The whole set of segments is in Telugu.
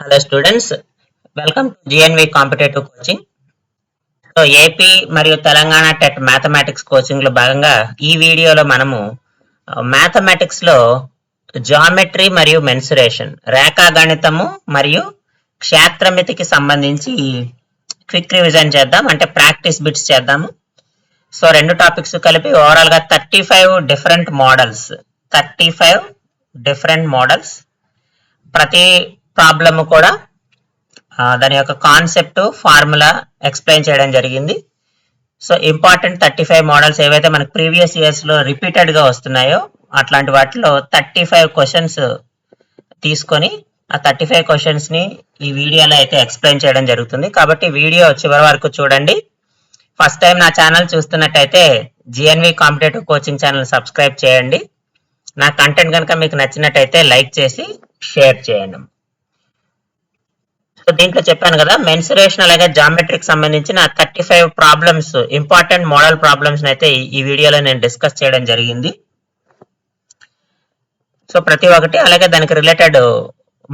Hello students, welcome to GNV competitive coaching. So AP మరియు తెలంగాణ టెట్ మ్యాథమెటిక్స్ కోచింగ్ లో భాగంగా ఈ వీడియోలో మనము మ్యాథమెటిక్స్ లో జామెట్రీ మరియు మెన్సురేషన్, రేఖా గణితము మరియు క్షేత్రమితికి సంబంధించి క్విక్ రివిజన్ చేద్దాం, అంటే ప్రాక్టీస్ బిట్స్ చేద్దాము. సో రెండు టాపిక్స్ కలిపి ఓవరాల్ గా 35 డిఫరెంట్ మోడల్స్. ప్రతి ప్రాబ్లమ్ కూడా దాని యొక్క కాన్సెప్ట్, ఫార్ములా ఎక్స్ప్లెయిన్ చేయడం జరిగింది. సో ఇంపార్టెంట్ 35 మోడల్స్ ఏవైతే మనకు ప్రీవియస్ ఇయర్స్ లో రిపీటెడ్ గా వస్తున్నాయో అట్లాంటి వాటిలో 35 క్వశ్చన్స్ తీసుకొని ఆ 35 క్వశ్చన్స్ ని ఈ వీడియోలో అయితే ఎక్స్ప్లెయిన్ చేయడం జరుగుతుంది. కాబట్టి వీడియో చివరి వరకు చూడండి. ఫస్ట్ టైం నా ఛానల్ చూస్తున్నట్టయితే GNV competitive coaching channel subscribe చేయండి. నా కంటెంట్ కనుక మీకు నచ్చినట్టయితే లైక్ చేసి షేర్ చేయండి. సో దీంట్లో చెప్పాను కదా, మెన్సురేషన్ అలాగే జామెట్రీకి సంబంధించిన 35 ప్రాబ్లమ్స్, ఇంపార్టెంట్ మోడల్ ప్రాబ్లమ్స్ అయితే ఈ వీడియోలో నేను డిస్కస్ చేయడం జరిగింది. సో ప్రతి ఒక్కటి అలాగే దానికి రిలేటెడ్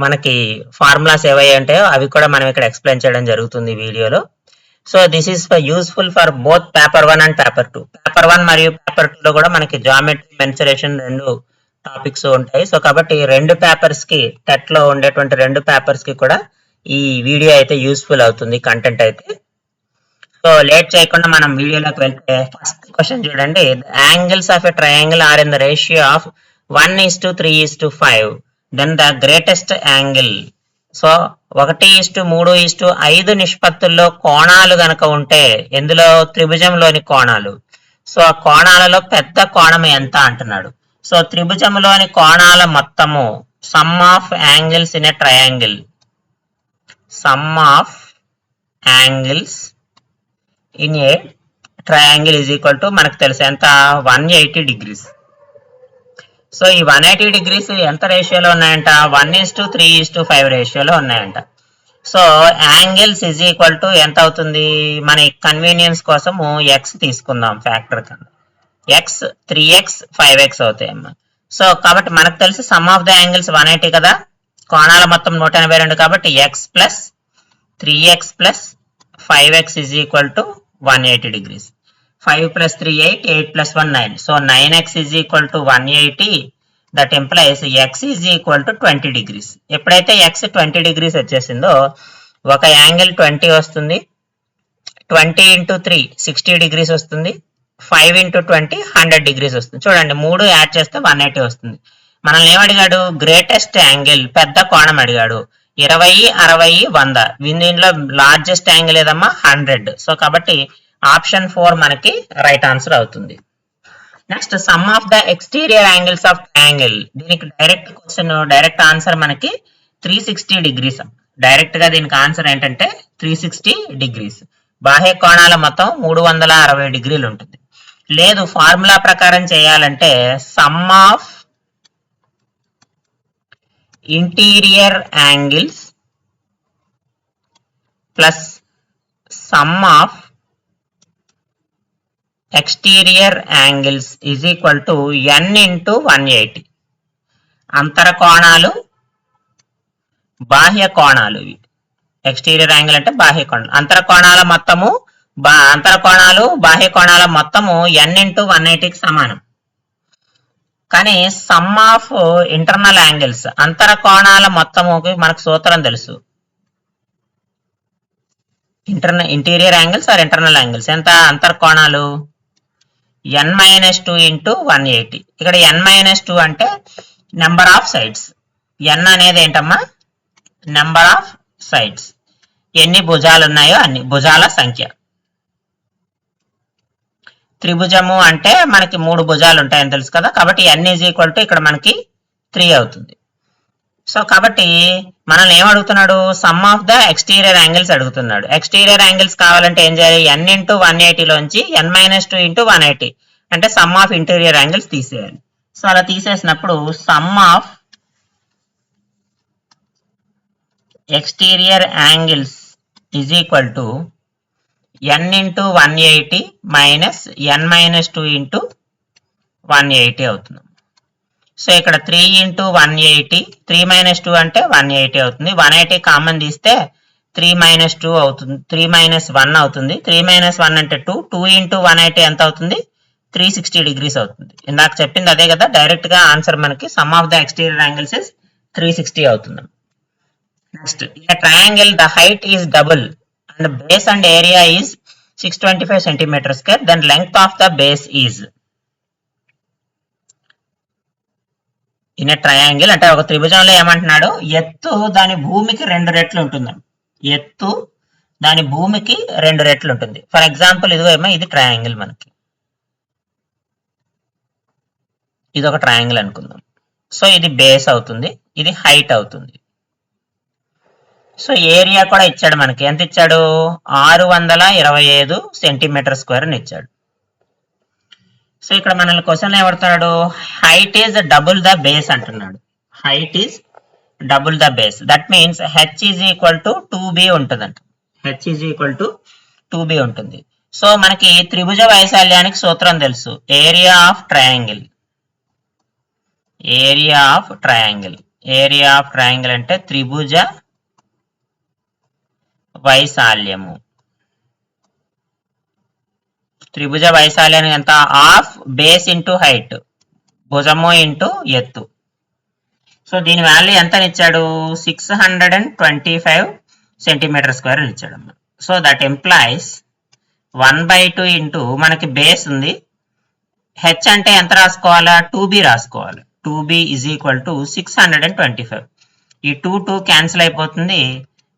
మనకి ఫార్ములాస్ ఏవై ఉంటాయో అవి కూడా మనం ఇక్కడ ఎక్స్ప్లెయిన్ చేయడం జరుగుతుంది ఈ వీడియోలో. So this is useful for both paper 1 and paper 2. Paper 1 మరియు పేపర్ 2 లో కూడా మనకి జామెట్రీ, మెన్సురేషన్ రెండు టాపిక్స్ ఉంటాయి. సో కాబట్టి రెండు పేపర్స్ కి, టెట్ లో ఉండేటువంటి రెండు పేపర్స్ కి కూడా ఈ వీడియో అయితే యూస్ఫుల్ అవుతుంది, కంటెంట్ అయితే. సో లేట్ చేయకుండా మనం వీడియోలోకి వెళ్తే ఫస్ట్ క్వశ్చన్ చూడండి. Angles of a triangle are in the ratio of 1:3:5, then the greatest angle. So 1:3:5 నిష్పత్తుల్లో కోణాలు గనక ఉంటే, ఎందులో? త్రిభుజంలోని కోణాలు. సో ఆ కోణాలలో పెద్ద కోణం ఎంత అంటున్నాడు. సో త్రిభుజంలోని కోణాల మొత్తము, some of angles in a triangle, sum of angles in a triangle is equal to మనకు తెలుసు ఎంత, 180 degrees. సో ఈ 180 degrees ఎంత రేషియోలో ఉన్నాయంట? 1:3:5 రేషియోలో ఉన్నాయంట. So angles is equal to ఎంత అవుతుంది? మన కన్వీనియన్స్ కోసము ఎక్స్ తీసుకుందాం ఫ్యాక్టర్ కింద. ఎక్స్ 3x 5x అవుతాయి అమ్మా. సో కాబట్టి మనకు తెలుసు సమ్ ఆఫ్ ద యాంగిల్స్ 180 కదా, కోణాల మొత్తం 182 కాబట్టి x plus 3x plus 5x is equal to 180 degrees. 5 plus 3 8, 8 plus 1 9. So 9x is equal to 180. That employees x is equal to 20 degrees. ఎప్పుడైతే x 20 degrees వచ్చేసిందో ఒక యాంగిల్ 20 వస్తుంది. 20 × 3 60 degrees వస్తుంది. 5 × 20 100 degrees వస్తుంది. చూడండి, 3 యాడ్ చేస్తే 180 వస్తుంది. మనల్ని ఏమడిగాడు? గ్రేటెస్ట్ యాంగిల్, పెద్ద కోణం అడిగాడు. 20, 60, 100. దీనిలో లార్జెస్ట్ యాంగిల్ ఏదమ్మా? 100. సో కాబట్టి ఆప్షన్ 4 మనకి రైట్ ఆన్సర్ అవుతుంది. Next, some of the exterior angles of triangle. దీనికి డైరెక్ట్ క్వశ్చన్, డైరెక్ట్ ఆన్సర్ మనకి 360 degrees. డైరెక్ట్ గా దీనికి ఆన్సర్ ఏంటంటే 360 degrees. బాహ్య కోణాల మొత్తం 360 డిగ్రీలు ఉంటుంది. లేదు, ఫార్ములా ప్రకారం చేయాలంటే some of interior angles plus some of exterior angles is equal to n × 180. అంతర కోణాలు, బాహ్య కోణాలు. ఇవి ఎక్స్టీరియర్ యాంగిల్ అంటే బాహ్య కోణాలు. అంతర కోణాల మొత్తము, బాహ్య కోణాల మొత్తము n × 180కి సమానం. కానీ సమ్ ఆఫ్ ఇంటర్నల్ యాంగిల్స్, అంతర కోణాల మొత్తముకి మనకు సూత్రం తెలుసు. Interior angles are internal angles ఎంత? అంతర కోణాలు n-2 × 180. ఇక్కడ n-2 అంటే నెంబర్ ఆఫ్ సైడ్స్. n అనేది ఏంటమ్మా? Number of sides. ఎన్ని భుజాలు ఉన్నాయో అన్ని భుజాల సంఖ్య. త్రిభుజము అంటే మనకి 3 భుజాలు ఉంటాయని తెలుసు కదా, కాబట్టి n ఈజ్ ఈక్వల్ టు ఇక్కడ మనకి 3 అవుతుంది. సో కాబట్టి మనల్ని ఏం అడుగుతున్నాడు? Some of the exterior angles అడుగుతున్నాడు. ఎక్స్టీరియర్ యాంగిల్స్ కావాలంటే ఏం చేయాలి? n × 180 లోంచి n-2 × 180 అంటే సమ్ ఆఫ్ ఇంటీరియర్ యాంగిల్స్ తీసేయాలి. సో అలా తీసేసినప్పుడు sum of exterior angles is equal to n × 180 minus n-2 × 180 అవుతుంది. సో ఇక్కడ 3 ఇంటూ 180, 3 మైనస్ 2 అంటే 180 అవుతుంది. 180 కామన్ తీస్తే 3 మైనస్ 2 అవుతుంది, 3 మైనస్ 1 అవుతుంది. 3 మైనస్ 1 అంటే 2, 2 ఇంటూ 180 ఎంత అవుతుంది? 360 డిగ్రీస్ అవుతుంది. ఇందాక చెప్పింది అదే కదా, డైరెక్ట్ గా ఆన్సర్ మనకి sum of the exterior angles is 360 అవుతుంది. Next, in triangle the height is double and base and area is 625 centimetre square, then length of the base is. In triangle అంటే ఒక త్రిభుజంలో ఏమంటున్నాడు, ఎత్తు దాని భూమికి 2 రెట్లు ఉంటుందండి. ఎత్తు దాని భూమికి 2 రెట్లు ఉంటుంది. ఫర్ ఎగ్జాంపుల్ ఇదిగో ఏమో ఇది ట్రయాంగిల్, మనకి ఇది ఒక ట్రయాంగిల్ అనుకుందాం. సో ఇది బేస్ అవుతుంది, ఇది హైట్ అవుతుంది. సో ఏరియా కూడా ఇచ్చాడు మనకి, ఎంత ఇచ్చాడు? 625 సెంటీమీటర్ స్క్వేర్ అని ఇచ్చాడు. సో ఇక్కడ మనల్ని క్వశ్చన్ ఏమడుతున్నాడు, height is double the base అంటున్నాడు. Height is double the base, that means H is equal to 2b ఉంటుందంట. H is equal to 2b ఉంటుంది. సో మనకి త్రిభుజ వైశాల్యానికి సూత్రం తెలుసు, area of triangle. Area of triangle, area of triangle అంటే త్రిభుజ వైశాల్యము. త్రిభుజ వైశాల్యానికి ఎంత? ఆఫ్ బేస్ ఇంటూ హైట్, భుజము ఇంటూ ఎత్తు. సో దీని వాల్యూ ఎంత ఇచ్చాడు? 625 సెంటీమీటర్ స్క్వేర్ అని ఇచ్చాడు. సో దట్ ఎంప్లాయిస్ 1/2 ఇంటూ మనకి బేస్ ఉంది, హెచ్ అంటే ఎంత రాసుకోవాలా? 2b రాసుకోవాలి. 2b is equal to 625. ఈ 2 క్యాన్సిల్ అయిపోతుంది.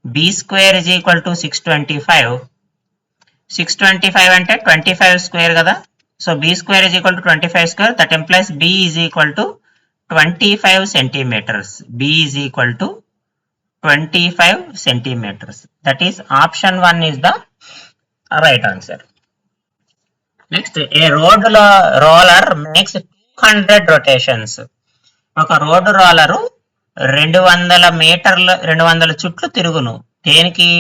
b square is equal to 625. 625 అంటే 25 స్క్వేర్ కదా. So b square is equal to 25 square, that implies b is equal to 25 centimetres. b is equal to 25 centimetres. That is option 1 is the right answer. Next, a road roller makes 200 rotations. ఒక రోడ్డు రోలరు 200 చుట్లు తిరుగును. దేనికి?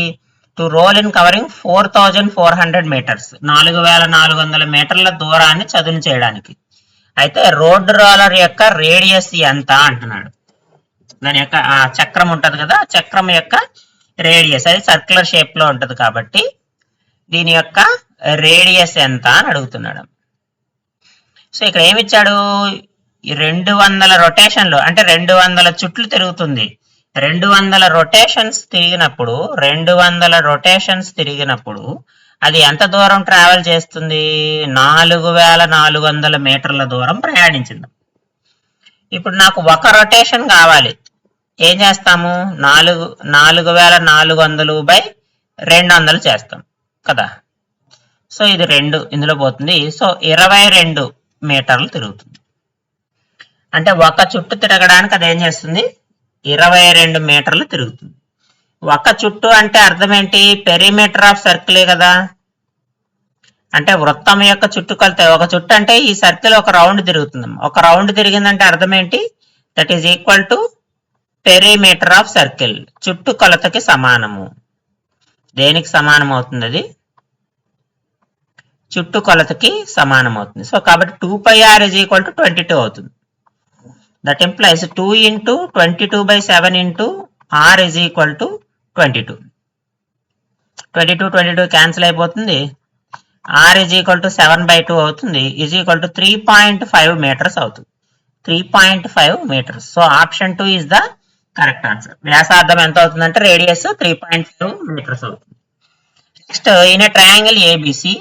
To roll in covering 4400 metres, 4400 మీటర్ల దూరాన్ని చదును చేయడానికి. అయితే రోడ్డు రోలర్ యొక్క రేడియస్ ఎంత అంటున్నాడు. దాని యొక్క చక్రం ఉంటది కదా, చక్రం యొక్క రేడియస్, అది సర్క్యులర్ షేప్ లో ఉంటది కాబట్టి దీని యొక్క రేడియస్ ఎంత అని అడుగుతున్నాడు. సో ఇక్కడ ఏమిచ్చాడు? 200 రొటేషన్లు అంటే 200 చుట్లు తిరుగుతుంది. 200 రొటేషన్స్ తిరిగినప్పుడు అది ఎంత దూరం ట్రావెల్ చేస్తుంది? 4400 మీటర్ల దూరం ప్రయాణించింది. ఇప్పుడు నాకు ఒక రొటేషన్ కావాలి, ఏం చేస్తాము? 4400/200 చేస్తాం కదా. సో ఇది 2 ఇందులో పోతుంది. సో 22 మీటర్లు తిరుగుతుంది. అంటే ఒక చుట్టు తిరగడానికి అది ఏం చేస్తుంది? 22 మీటర్లు తిరుగుతుంది. ఒక చుట్టు అంటే అర్థం ఏంటి? పెరిమీటర్ ఆఫ్ సర్కిలే కదా. అంటే వృత్తం యొక్క చుట్టుకొలత. ఒక చుట్టు అంటే ఈ సర్కిల్ ఒక రౌండ్ తిరుగుతుంది. ఒక రౌండ్ తిరిగిందంటే అర్థం ఏంటి? That is equal to perimeter of circle, చుట్టుకొలతకి సమానము. దేనికి సమానం అవుతుంది? అది చుట్టుకొలతకి సమానం అవుతుంది. సో కాబట్టి 2πr ఈజ్ ఈక్వల్ టు 22 అవుతుంది. That implies 2 into 22/7 into r is equal to 22. 22 cancel అయిపోతుంది. r ఈజ్ ఈక్వల్ టు 7/2 అవుతుంది. ఈజ్ ఈక్వల్ టు 3.5 మీటర్స్ అవుతుంది. 3.5 metres. So option 2 is the correct answer. వ్యాసార్థం ఎంత అవుతుందంటే రేడియస్ 3.5 మీటర్స్ అవుతుంది. Next, in triangle ABC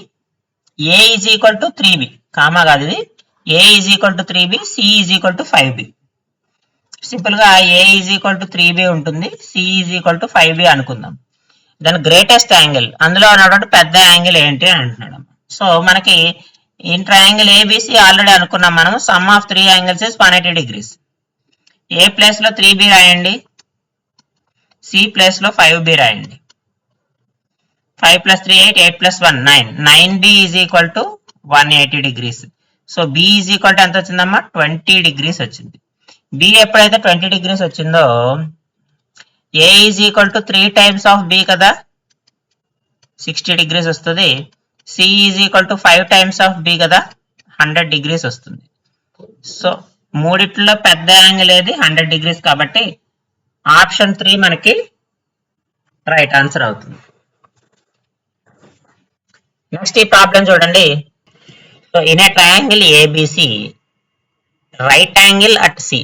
a is equal to 3b, comma కాదు ఇది, a is equal to 3b, c is equal to 5b. Simple గా a is equal to 3b ఉంటుంది, c is equal to 5b అనుకుందాం. దాని గ్రేటెస్ట్ యాంగిల్, అందులో ఉన్నటువంటి పెద్ద యాంగిల్ ఏంటి అని అంటున్నాడు. సో మనకి ఇన్ ట్రయాంగిల్ ఏబిసి ఆల్రెడీ అనుకున్నాం మనం, some of 3 angles is 180 degrees. A place లో 3b రాయండి, c ప్లేస్ లో 5b రాయండి. 5 + 3 8, 8 + 1 9, 9b is equal to 180 degrees. So b is equal to ఎంత వచ్చిందమ్మా? 20 డిగ్రీస్ వచ్చింది. b ఎప్పుడైతే 20 డిగ్రీస్ వచ్చిందో a is equal to 3 times of b కదా, 60 డిగ్రీస్ వస్తుంది. c is equal to 5 times of b కదా, 100 డిగ్రీస్ వస్తుంది. సో మూడిట్లో పెద్ద యాంగిల్ ఏది 100 డిగ్రీస్ కాబట్టి ఆప్షన్ 3 మనకి రైట్ ఆన్సర్ అవుతుంది. నెక్స్ట్ ఈ ప్రాబ్లం చూడండి. So in a triangle ABC right angle at C.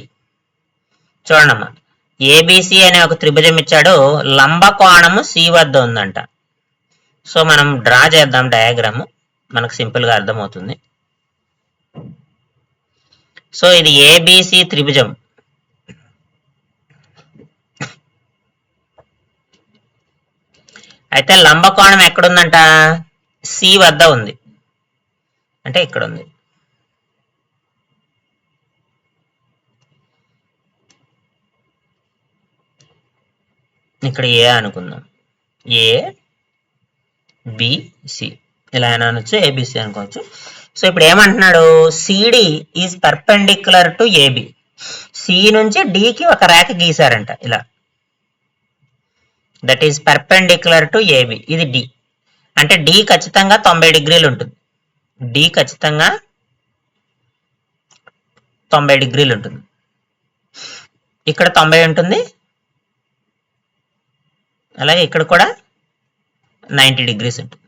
చూడమ్మా, ఏబిసి అనే ఒక త్రిభుజం ఇచ్చాడు, లంబ కోణము సి వద్ద ఉందంట. సో మనం డ్రా చేద్దాం డయాగ్రామ్, మనకు సింపుల్ గా అర్థమవుతుంది. సో ఇది ఏబిసి త్రిభుజం. అయితే లంబ కోణం ఎక్కడుందంట? సి వద్ద ఉంది, అంటే ఇక్కడ ఉంది. ఇక్కడ ఏ అనుకుందాం, ఏ బి సి ఇలా అయినా అనొచ్చు, ఏబిసి అనుకోవచ్చు. సో ఇప్పుడు ఏమంటున్నాడు, CD is perpendicular to AB. C నుంచి డికి ఒక రేఖ గీశారంట ఇలా, that is perpendicular to AB. ఇది డి అంటే డి ఖచ్చితంగా 90 డిగ్రీలు ఉంటుంది. డి ఖచ్చితంగా 90 డిగ్రీలు ఉంటుంది. ఇక్కడ 90 ఉంటుంది, అలాగే ఇక్కడ కూడా 90 డిగ్రీస్ ఉంటుంది.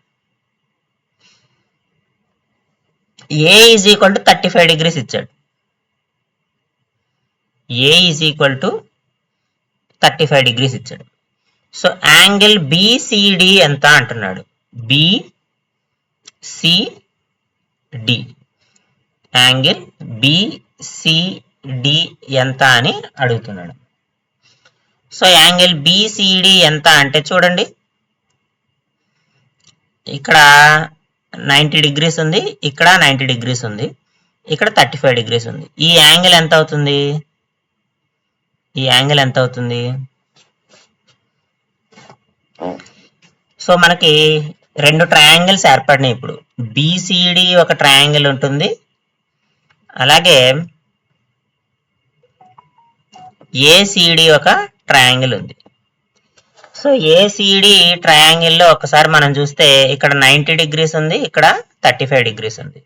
ఏ ఈజ్ ఈక్వల్ టు 35 డిగ్రీస్ ఇచ్చాడు. ఏ ఈజ్ ఈక్వల్ టు 35 డిగ్రీస్ ఇచ్చాడు. సో యాంగిల్ బిసిడి ఎంత అంటున్నాడు, బిసిడి యాంగిల్ బిసిడి ఎంత అని అడుగుతున్నాడు. సో యాంగిల్ బిసిడి ఎంత అంటే చూడండి, ఇక్కడ 90 డిగ్రీస్ ఉంది, ఇక్కడ 90 డిగ్రీస్ ఉంది, ఇక్కడ 35 డిగ్రీస్ ఉంది. ఈ యాంగిల్ ఎంత అవుతుంది? ఈ యాంగిల్ ఎంత అవుతుంది? సో మనకి రెండు ట్రయాంగిల్స్ ఏర్పడినాయి. ఇప్పుడు బిసిడి ఒక ట్రయాంగిల్ ఉంటుంది, అలాగే ఏసిడి ఒక ట్రయాంగిల్ ఉంది. సో ఏసిడి ట్రయాంగిల్లో ఒకసారి మనం చూస్తే ఇక్కడ 90 డిగ్రీస్ ఉంది, ఇక్కడ 35 డిగ్రీస్ ఉంది.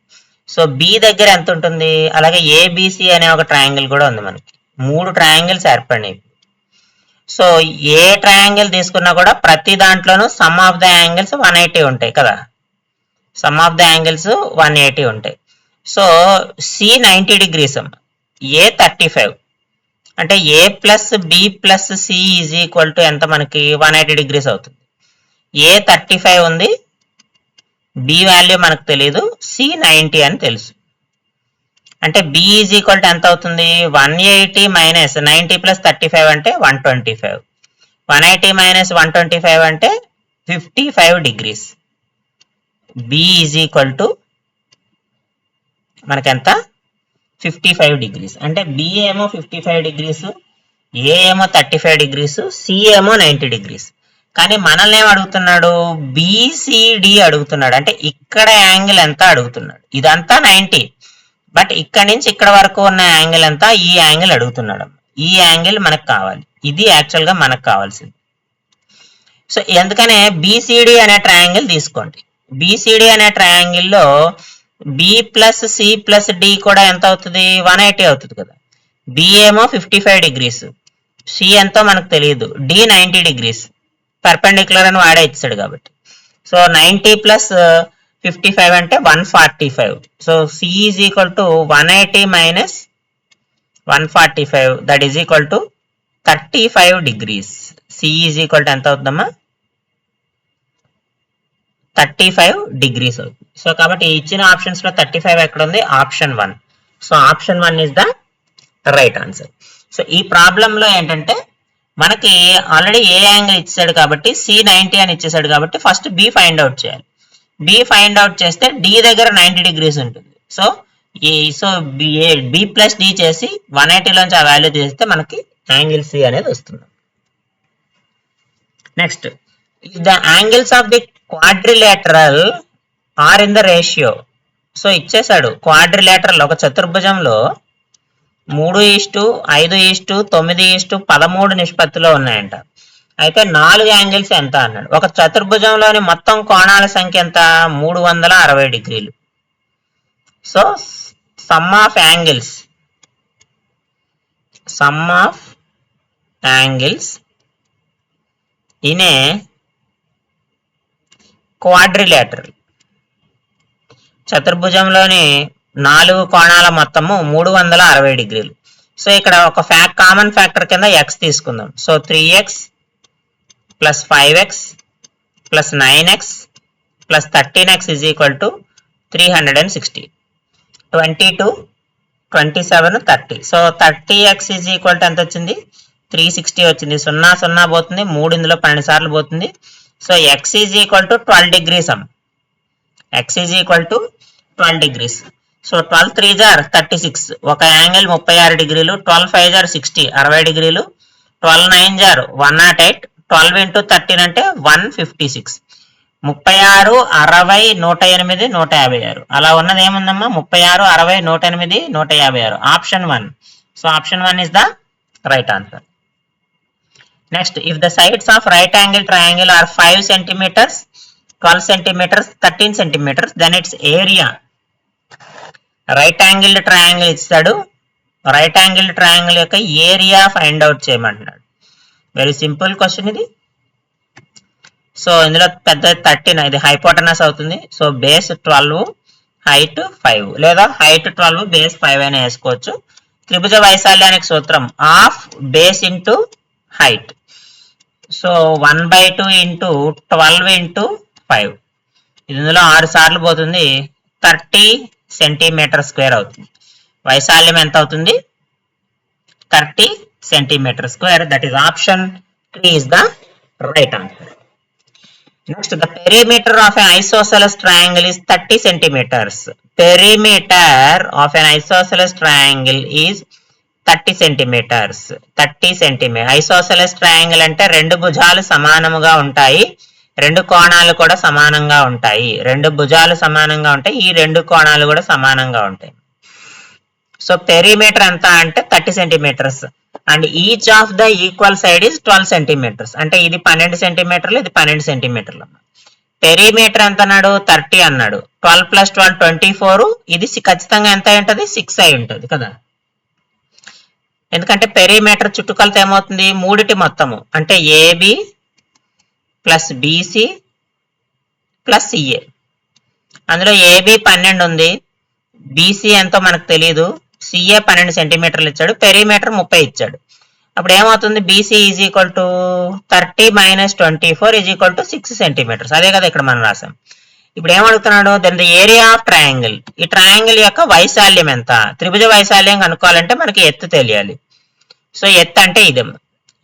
సో బి దగ్గర ఎంత ఉంటుంది? అలాగే ఏబిసి అనే ఒక ట్రయాంగిల్ కూడా ఉంది. మనకి 3 ట్రయాంగిల్స్ ఏర్పడినాయి. సో ఏ ట్రయాంగిల్ తీసుకున్నా కూడా ప్రతి దాంట్లోనూ సమ్ ఆఫ్ ద యాంగిల్స్ 180 ఉంటాయి కదా, సమ్ ఆఫ్ ద యాంగిల్స్ 180 ఉంటాయి. సో సి 90 డిగ్రీస్, ఏ 35, అంటే A plus B plus C is equal to ఎంత మనకి? 180 డిగ్రీస్ అవుతుంది. ఏ 35 ఉంది, బి వాల్యూ మనకు తెలియదు, సి 90 అని తెలుసు. అంటే బి ఈజ్ ఈక్వల్ టు ఎంత అవుతుంది? 180 మైనస్ 90 ప్లస్ 35 అంటే 125. 180 మైనస్ 125 అంటే 55 degrees. B is equal to మనకెంత? 55 డిగ్రీస్. అంటే బి ఏమో 55 డిగ్రీస్, ఏ ఏమో 35 డిగ్రీస్, సి ఏమో 90 డిగ్రీస్. కానీ మనల్ని ఏం అడుగుతున్నాడు? బిసిడి అడుగుతున్నాడు. అంటే ఇక్కడ యాంగిల్ ఎంత అడుగుతున్నాడు. ఇదంతా 90, బట్ ఇక్కడ నుంచి ఇక్కడ వరకు ఉన్న యాంగిల్ ఎంత? ఈ యాంగిల్ అడుగుతున్నాడు. ఈ యాంగిల్ మనకు కావాలి, ఇది యాక్చువల్ గా మనకు కావాల్సింది. సో ఎందుకనే బిసిడి అనే ట్రయాంగిల్ తీసుకోండి. బిసిడి అనే ట్రయాంగిల్లో B plus C plus D కూడా ఎంత అవుతుంది? 180 అవుతుంది కదా. బి ఏమో 55 డిగ్రీస్, సి ఎంతో మనకు తెలియదు, డి 90 డిగ్రీస్, పర్పెండిక్యులర్ అని వాడే ఇచ్చాడు కాబట్టి. సో 90 ప్లస్ 55 అంటే 145. So C is equal to 180 minus 145, that is equal to 35 degrees. C is equal to ఎంత అవుతుందమ్మా? 35 డిగ్రీస్ అవుతుంది. సో కాబట్టి ఇచ్చిన ఆప్షన్స్ లో 35 ఎక్కడ ఉంది? Option 1. So option 1 is the right answer. So ఈ ప్రాబ్లం లో ఏంటంటే మనకి ఆల్రెడీ ఏ యాంగిల్ ఇచ్చాడు కాబట్టి సి 90 అని ఇచ్చేసాడు కాబట్టి ఫస్ట్ బి ఫైండ్ అవుట్ చేయాలి. బి ఫైండ్ అవుట్ చేస్తే డి దగ్గర 90 డిగ్రీస్ ఉంటుంది. సో బి ప్లస్ డి చేసి 180 లోంచి ఆ వాల్యూ చేస్తే మనకి యాంగిల్ సి అనేది వస్తుంది. Next, the angles of the quadrilateral are in the ratio. So ఇచ్చేసాడు క్వాడ్రిలేటరల్ ఒక చతుర్భుజంలో 3:5:9:13 నిష్పత్తిలో ఉన్నాయంట. అయితే 4 యాంగిల్స్ ఎంత అన్నాడు. ఒక చతుర్భుజంలోని మొత్తం కోణాల సంఖ్య ఎంత? 360 డిగ్రీలు. So some of angles sum of angles in a quadrilateral. చతుర్భుజంలోని 4 కోణాల మొత్తము 360 డిగ్రీలు. సో ఇక్కడ ఒక కామన్ ఫ్యాక్టర్ కింద x తీసుకుందాం. So 3x plus 5x plus 9x plus 13x is equal to 360. 22, 27, 30. So 30x is equal to ఎంత వచ్చింది? 360 వచ్చింది. 0 0 పోతుంది, 3 ఇందులో 12 సార్లు పోతుంది. So x is equal to 12 degrees. x is equal to 12 degrees. So 12 3s are 36. ఒక యాంగిల్ 36 డిగ్రీలు. 12 5s are 60, 60 డిగ్రీలు. 12 9s are 108. 12 into 13 అంటే 156. 36, 60, 108, 156. అలా ఉన్నది ఏముందమ్మా? 36, 60, 108, 156. Option 1. So option 1 is the right answer. Next, if the sides of right angle triangle are 5 centimeters, 12 centimeters, 13 centimeters, then its area. Right angled triangle ఇస్తాడు. రైట్ యాంగిల్డ్ ట్రయాంగిల్ యొక్క ఏరియా ఫైండ్ అవుట్ చేయమంటున్నాడు. వెరీ సింపుల్ క్వశ్చన్ ఇది. సో ఇందులో పెద్ద 13, ఇది హైపోటనస్ అవుతుంది. సో బేస్ 12, హైట్ 5, లేదా హైట్ 12, బేస్ 5 అయినా వేసుకోవచ్చు. త్రిభుజ వైశాల్యానికి సూత్రం half base into height. So 1/2 into 12 into 5. ఇది ఇందులో 6 సార్లు పోతుంది. 30 సెంటీమీటర్ స్క్వేర్ అవుతుంది. వైశాల్యం ఎంత అవుతుంది? 30 centimetre square. That is option 3 is the right answer. Next, the perimeter of an isosceles triangle is 30 centimeters. Perimeter of an isosceles triangle is 30 centimeters. 30 centimeters. Isosceles triangle అంటే రెండు భుజాలు సమానముగా ఉంటాయి, రెండు కోణాలు కూడా సమానంగా ఉంటాయి. రెండు భుజాలు సమానంగా ఉంటాయి, ఈ రెండు కోణాలు కూడా సమానంగా ఉంటాయి. సో పెరిమీటర్ ఎంత అంటే 30 centimetres. And each of the equal side is 12 centimetres. అంటే ఇది 12 సెంటీమీటర్లు, ఇది 12 సెంటీమీటర్లు. పెరిమీటర్ ఎంత అన్నాడు? 30 అన్నాడు. 12 + 12 24. ఇది ఖచ్చితంగా ఎంత అయి ఉంటుంది? 6 అయి ఉంటుంది కదా. ఎందుకంటే పెరిమీటర్ చుట్టుకొలత ఏమవుతుంది? మూడిటి మొత్తము. అంటే AB plus BC plus CA. అందులో ఏబి 12 ఉంది, బీసీ ఎంతో మనకు తెలియదు, సిఏ 12 సెంటీమీటర్లు ఇచ్చాడు, పెరిమీటర్ 30 ఇచ్చాడు. అప్పుడు ఏమవుతుంది? BC is equal to 30 - 24 is equal to 6 centimeters. అదే కదా ఇక్కడ మనం రాసాం. ఇప్పుడు ఏమడుగుతున్నాడు? Then the area of triangle. ఈ ట్రయాంగిల్ యొక్క వైశాల్యం ఎంత? త్రిభుజ వైశాల్యం కనుక్కోవాలంటే మనకి ఎత్తు తెలియాలి. సో ఎత్తు అంటే ఇది,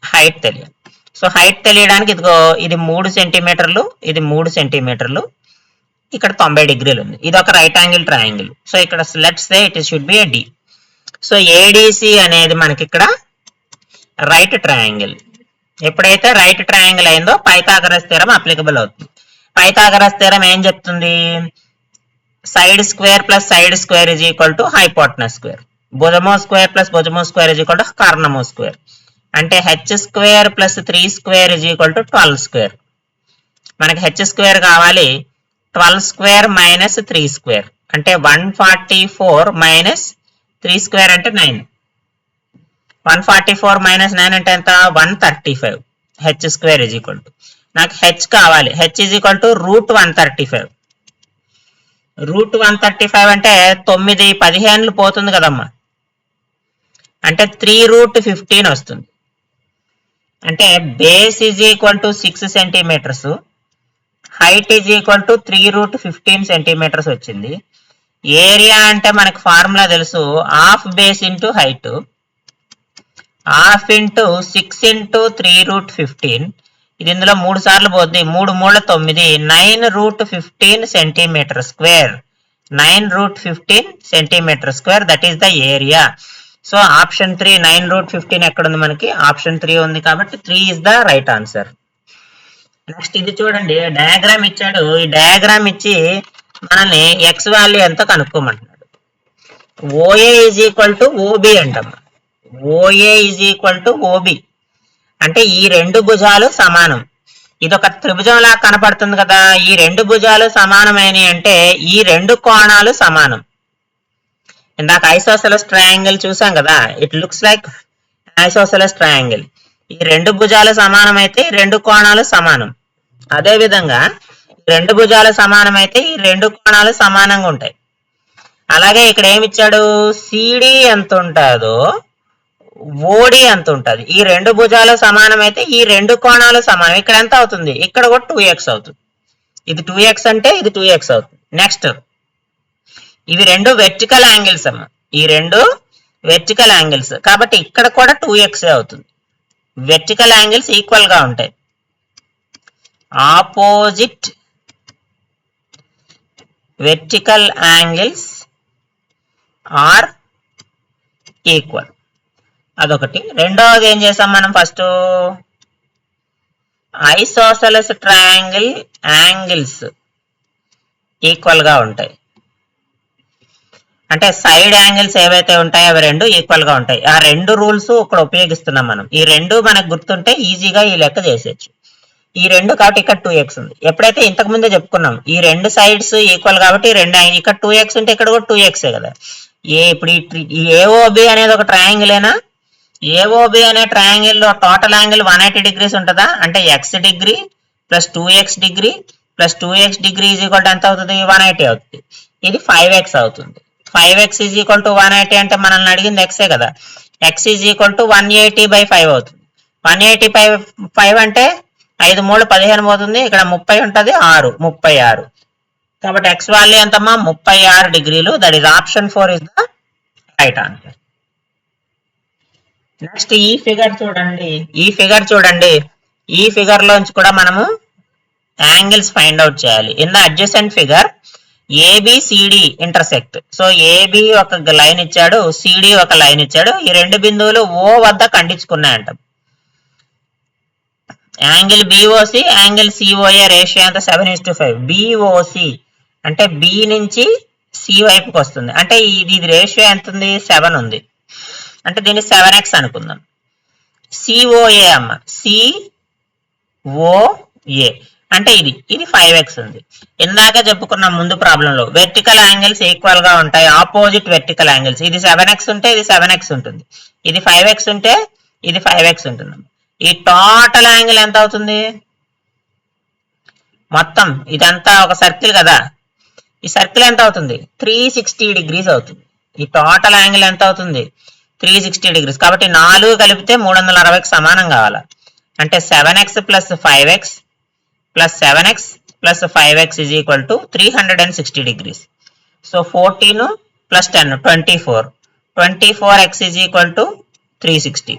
హైట్ తెలియాలి. సో హైట్ తెలియడానికి ఇదిగో ఇది 3 సెంటీమీటర్లు, ఇది 3 సెంటీమీటర్లు, ఇక్కడ 90 డిగ్రీలు ఉంది. ఇది ఒక రైట్ యాంగిల్ ట్రయాంగిల్. సో ఇక్కడ let's say it should be A D. So ADC అనేది మనకి ఇక్కడ రైట్ ట్రయాంగిల్. ఎప్పుడైతే రైట్ ట్రయాంగిల్ అయిందో పైథాగరస్ థీరం అప్లికబుల్ అవుతుంది. పైథాగరస్ థీరం ఏం చెప్తుంది? Side square plus side square is equal to hypotenuse square. భుజమో స్క్వేర్ ప్లస్ భుజమో స్క్వేర్ ఇజ్ ఈక్వల్ టు కర్ణమో స్క్వేర్. అంటే H square plus 3 square is equal to 12 square. మనకి హెచ్ స్క్వేర్ కావాలి. 12 స్క్వేర్ మైనస్ 3 స్క్వేర్ అంటే 144 మైనస్ 3 స్క్వేర్ అంటే 9. 144 మైనస్ 9 అంటే ఎంత? 135. H square is equal to, నాకు హెచ్ కావాలి. H is equal to √135. √135 అంటే 9 15 పోతుంది కదమ్మా. అంటే 3√15 వస్తుంది. అంటే base is equal to 6 centimetres, height is equal to 3√15 centimetres వచ్చింది. ఏరియా అంటే మనకు ఫార్ములా తెలుసు, half base into height, half into 6 into 3√15. ఇది ఇందులో 3 సార్లు పోద్ది, 3 × 3 = 9. 9√15 centimetre square. 9√15 centimetre square, that is the area. So option 3 9√15 ఎక్కడ ఉంది? మనకి ఆప్షన్ 3 ఉంది, కాబట్టి 3 is the right answer. Next ఇది చూడండి, డయాగ్రామ్ ఇచ్చాడు. ఈ డయాగ్రామ్ ఇచ్చి మనల్ని ఎక్స్ వాల్యూ ఎంతో కనుక్కోమంటున్నాడు. OA is equal to OB అంటమ్మా. OA is equal to OB అంటే ఈ రెండు భుజాలు సమానం. ఇది ఒక త్రిభుజంలా కనపడుతుంది కదా. ఈ రెండు భుజాలు సమానమైనవి అంటే ఈ రెండు కోణాలు సమానం. ఇందాక ఐసోసెలస్ ట్రయాంగిల్ చూసాం కదా, it looks like isosceles triangle. ఈ రెండు భుజాలు సమానమైతే ఈ రెండు కోణాలు సమానం. అదే విధంగా రెండు భుజాలు సమానమైతే ఈ రెండు కోణాలు సమానంగా ఉంటాయి. అలాగే ఇక్కడ ఏమి ఇచ్చాడు, సిడి ఎంత ఉంటుందో ఓడి ఎంత ఉంటుంది. ఈ రెండు భుజాలు సమానమైతే ఈ రెండు కోణాలు సమానం. ఇక్కడ ఎంత అవుతుంది, ఇక్కడ కూడా 2x అవుతుంది. ఇది 2x అంటే ఇది 2x అవుతుంది. నెక్స్ట్ ఇవి రెండు వెర్టికల్ యాంగిల్స్ అమ్మ, ఈ రెండు వెర్టికల్ యాంగిల్స్ కాబట్టి ఇక్కడ కూడా 2x అవుతుంది. వెర్టికల్ యాంగిల్స్ ఈక్వల్ గా ఉంటాయి. Opposite vertical angles are equal. అదొకటి. రెండవది ఏం చేసాం మనం, first isosceles triangle angles equal గా ఉంటాయి. అంటే సైడ్ యాంగిల్స్ ఏవైతే ఉంటాయో అవి రెండు ఈక్వల్ గా ఉంటాయి. ఆ రెండు రూల్స్ ఇక్కడ ఉపయోగిస్తున్నాం మనం. ఈ రెండు మనకు గుర్తుంటే ఈజీగా ఈ లెక్క చేసేయచ్చు. ఈ రెండు కాబట్టి ఇక్కడ 2x ఉంది. ఎప్పుడైతే ఇంతకు ముందే చెప్పుకున్నాం ఈ రెండు సైడ్స్ ఈక్వల్ కాబట్టి రెండు ఇక్కడ 2x ఉంటే ఇక్కడ కూడా 2x కదా. ఇప్పుడు ఈ ఏఓబి అనేది ఒక ట్రయాంగిల్ ఏనా, ఏఓబి అనే ట్రయాంగిల్ లో టోటల్ యాంగిల్ 180 degrees ఉంటుందా, అంటే x degree plus 2x degree plus 2x degree is equal to ఎంత అవుతుంది, 180 అవుతుంది. ఇది 5x అవుతుంది. 5x ఈజ్ ఈక్వల్ టు 180 అంటే మనల్ని అడిగింది x కదా. x ఈజ్ ఈక్వల్ టు 180/5 అవుతుంది. 180/5 అంటే 5 3 15 పోతుంది. ఇక్కడ 30 ఉంటుంది, 36. కాబట్టి x వాల్యూ ఎంతమ్మా, 36 degrees. That is option 4 is the right answer. Next ఈ ఫిగర్ చూడండి. ఈ ఫిగర్ లోంచి కూడా మనము యాంగిల్స్ ఫైండ్ అవుట్ చేయాలి. In the adjacent figure ABCD intersect. So AB ఒక లైన్ ఇచ్చాడు, సిడి ఒక లైన్ ఇచ్చాడు. ఈ రెండు బిందువులు ఓ వద్ద ఖండించుకున్నాయంట. Angle BOC angle COA ratio ఎంత, 7:5. బిఓసి అంటే బి నుంచి సి వైపుకి వస్తుంది. అంటే ఇది రేషియో ఎంత ఉంది, 7 ఉంది. అంటే దీన్ని 7x అనుకుందాం. సిఓఏ అమ్మ, సిఓఏ అంటే ఇది 5x ఉంది. ఇందాక చెప్పుకున్నాం ముందు ప్రాబ్లంలో వెర్టికల్ యాంగిల్స్ ఈక్వల్ గా ఉంటాయి, ఆపోజిట్ వెర్టికల్ యాంగిల్స్. ఇది 7x ఉంటే ఇది 7x ఉంటుంది, ఇది 5x ఉంటే ఇది 5x ఉంటుంది. ఈ టోటల్ యాంగిల్ ఎంత అవుతుంది, మొత్తం ఇదంతా ఒక సర్కిల్ కదా, ఈ సర్కిల్ ఎంత అవుతుంది, 360 degrees అవుతుంది. ఈ టోటల్ యాంగిల్ ఎంత అవుతుంది, 360 degrees. కాబట్టి 4 కలిపితే 360కి సమానం కావాలా. అంటే 7x plus 5x plus 7x plus 5x is equal to 360 degrees. So 14 plus 10 24. 24x is equal to 360.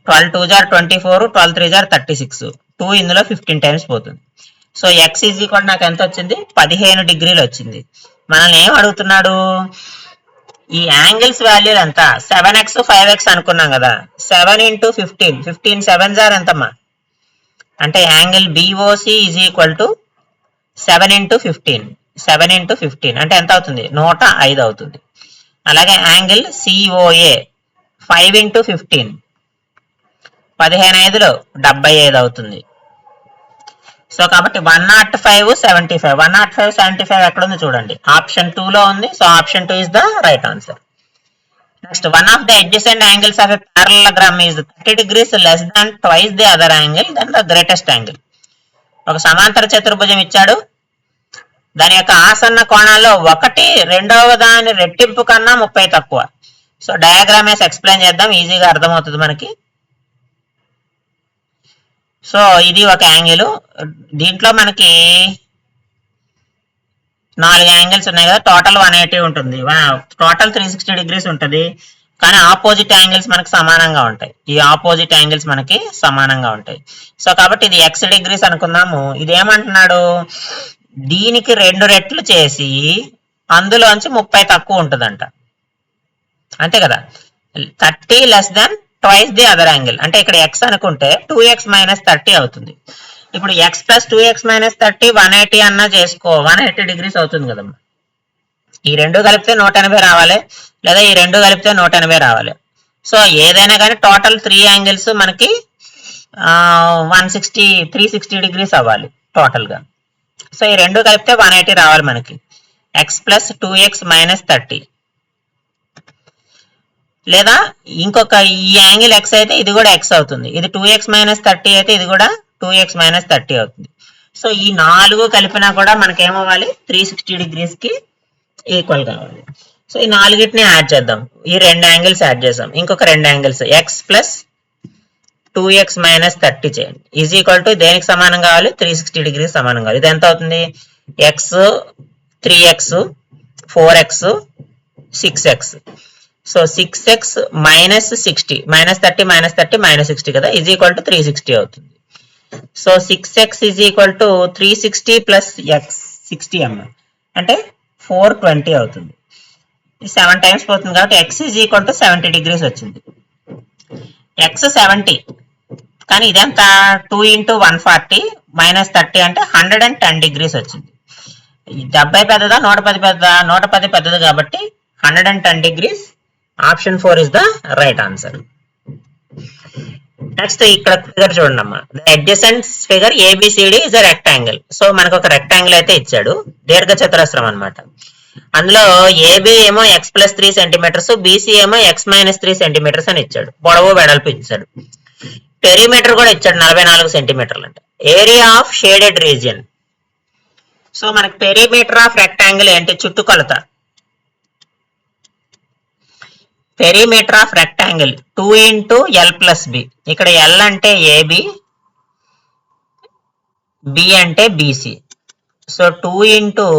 12 2 = 24, 12 3 = 36. 2 ఇందులో 15 times పోతుంది. సో x ఈజ్ ఈక్వల్ నాకు ఎంత వచ్చింది, 15 degrees వచ్చింది. మనల్ని ఏం అడుగుతున్నాడు, ఈ యాంగిల్స్ వాల్యూలు ఎంత, 7x 5x అనుకున్నాం కదా. 7 × 15, 15 7s are ఎంతమ్మా, అంటే angle BOC is equal to 7 × 15. 7 × 15 అంటే ఎంత అవుతుంది, 105 అవుతుంది. అలాగే యాంగిల్ సిఓఏ 5 × 15, 15 5 75 అవుతుంది. సో కాబట్టి 105 75, 105 75 ఎక్కడ ఉంది చూడండి, ఆప్షన్ 2 లో ఉంది. So option 2 is the right answer. Next, one of the adjacent angles of a parallelogram is 30 degrees less than twice the other angle then the greatest angle. ఒక సమాంతర చతుర్భుజం ఇచ్చాడు, దాని యొక్క ఆసన్న కోణాల్లో ఒకటి రెండవ దాని రెట్టింపు కన్నా 30 తక్కువ. సో డయాగ్రామ్ వేసి ఎక్స్ప్లెయిన్ చేద్దాం, ఈజీగా అర్థమవుతుంది మనకి. సో ఇది ఒక యాంగిల్, దీంట్లో మనకి 4 యాంగిల్స్ ఉన్నాయి కదా, టోటల్ 180 ఉంటుంది, టోటల్ 360 degrees ఉంటుంది. కానీ ఆపోజిట్ యాంగిల్స్ మనకి సమానంగా ఉంటాయి, ఈ ఆపోజిట్ యాంగిల్స్ మనకి సమానంగా ఉంటాయి. సో కాబట్టి ఇది x degrees అనుకుందాము. ఇది ఏమంటున్నాడు, దీనికి 2 రెట్లు చేసి అందులోంచి 30 తక్కువ ఉంటుందంట, అంతే కదా. 30 less than twice the other angle అంటే ఇక్కడ x అనుకుంటే 2x - 30 అవుతుంది. ఇప్పుడు x ప్లస్ 2x - 30 180 అన్నా చేసుకో, 180 degrees అవుతుంది కదమ్మా. ఈ రెండు కలిపితే 180 రావాలి, లేదా ఈ రెండు కలిపితే 180 రావాలి. సో ఏదైనా కానీ టోటల్ 3 యాంగిల్స్ మనకి 360 degrees అవ్వాలి టోటల్ గా. సో ఈ రెండు కలిపితే 180 రావాలి మనకి. x ప్లస్ 2x - 30 లేదా ఇంకొక ఈ యాంగిల్ ఎక్స్ అయితే ఇది కూడా ఎక్స్ అవుతుంది. ఇది 2x - 30 అయితే ఇది కూడా 2x - 30 అవుతుంది. సో ఈ 4 కలిపినా కూడా మనకి ఏమవ్వాలి, 360 degrees కి ఈక్వల్ కావాలి. సో ఈ 4ని యాడ్ చేద్దాం. ఈ 2 యాంగిల్స్ యాడ్ చేద్దాం. ఇంకొక 2 యాంగిల్స్ x ప్లస్ 2x - 30 చేయండి. ఈజ్ ఈక్వల్ టు దేనికి సమానం కావాలి, 360 degrees సమానం కావాలి. ఇది ఎంత అవుతుంది, x 3x 4x 6x. So 6x - 60 -30 -30 -60 కదా, ఈజ్ ఈక్వల్ టు 360 అవుతుంది. So 6x is equal to 360 plus x 60 అమ్మ అంటే 420 అవుతుంది. 7 టైమ్స్ పోతుంది కాబట్టి x is equal to 70 degrees వచ్చింది. x 70 కానీ ఇదంతా 2 × 140 - 30 అంటే 110 degrees వచ్చింది. 70 పెద్దదా 110 పెద్దదా, 110 పెద్దది కాబట్టి 110 degrees. Option 4 is the right answer. Next ఇక్కడ ఫిగర్ చూడండి అమ్మా. The adjacent figure ABCD is a rectangle. So మనకు ఒక రెక్టాంగిల్ అయితే ఇచ్చాడు, దీర్ఘ చతురస్రం అనమాట. అందులో ఏబి ఏమో x+3 సెంటీమీటర్స్, బీసీ ఏమో x - 3 సెంటీమీటర్స్ అని ఇచ్చాడు. పొడవు వెడల్పు ఇచ్చాడు. పెరిమీటర్ కూడా ఇచ్చాడు 44 సెంటీమీటర్లు అంటే. Area of shaded region. So మనకి పెరిమీటర్ ఆఫ్ రెక్టాంగిల్ ఏంటి, చుట్టుకొలత. Perimeter of rectangle 2 × l+b. ఇక్కడ l అంటే ఏబి, బి అంటే BC. So 2 ×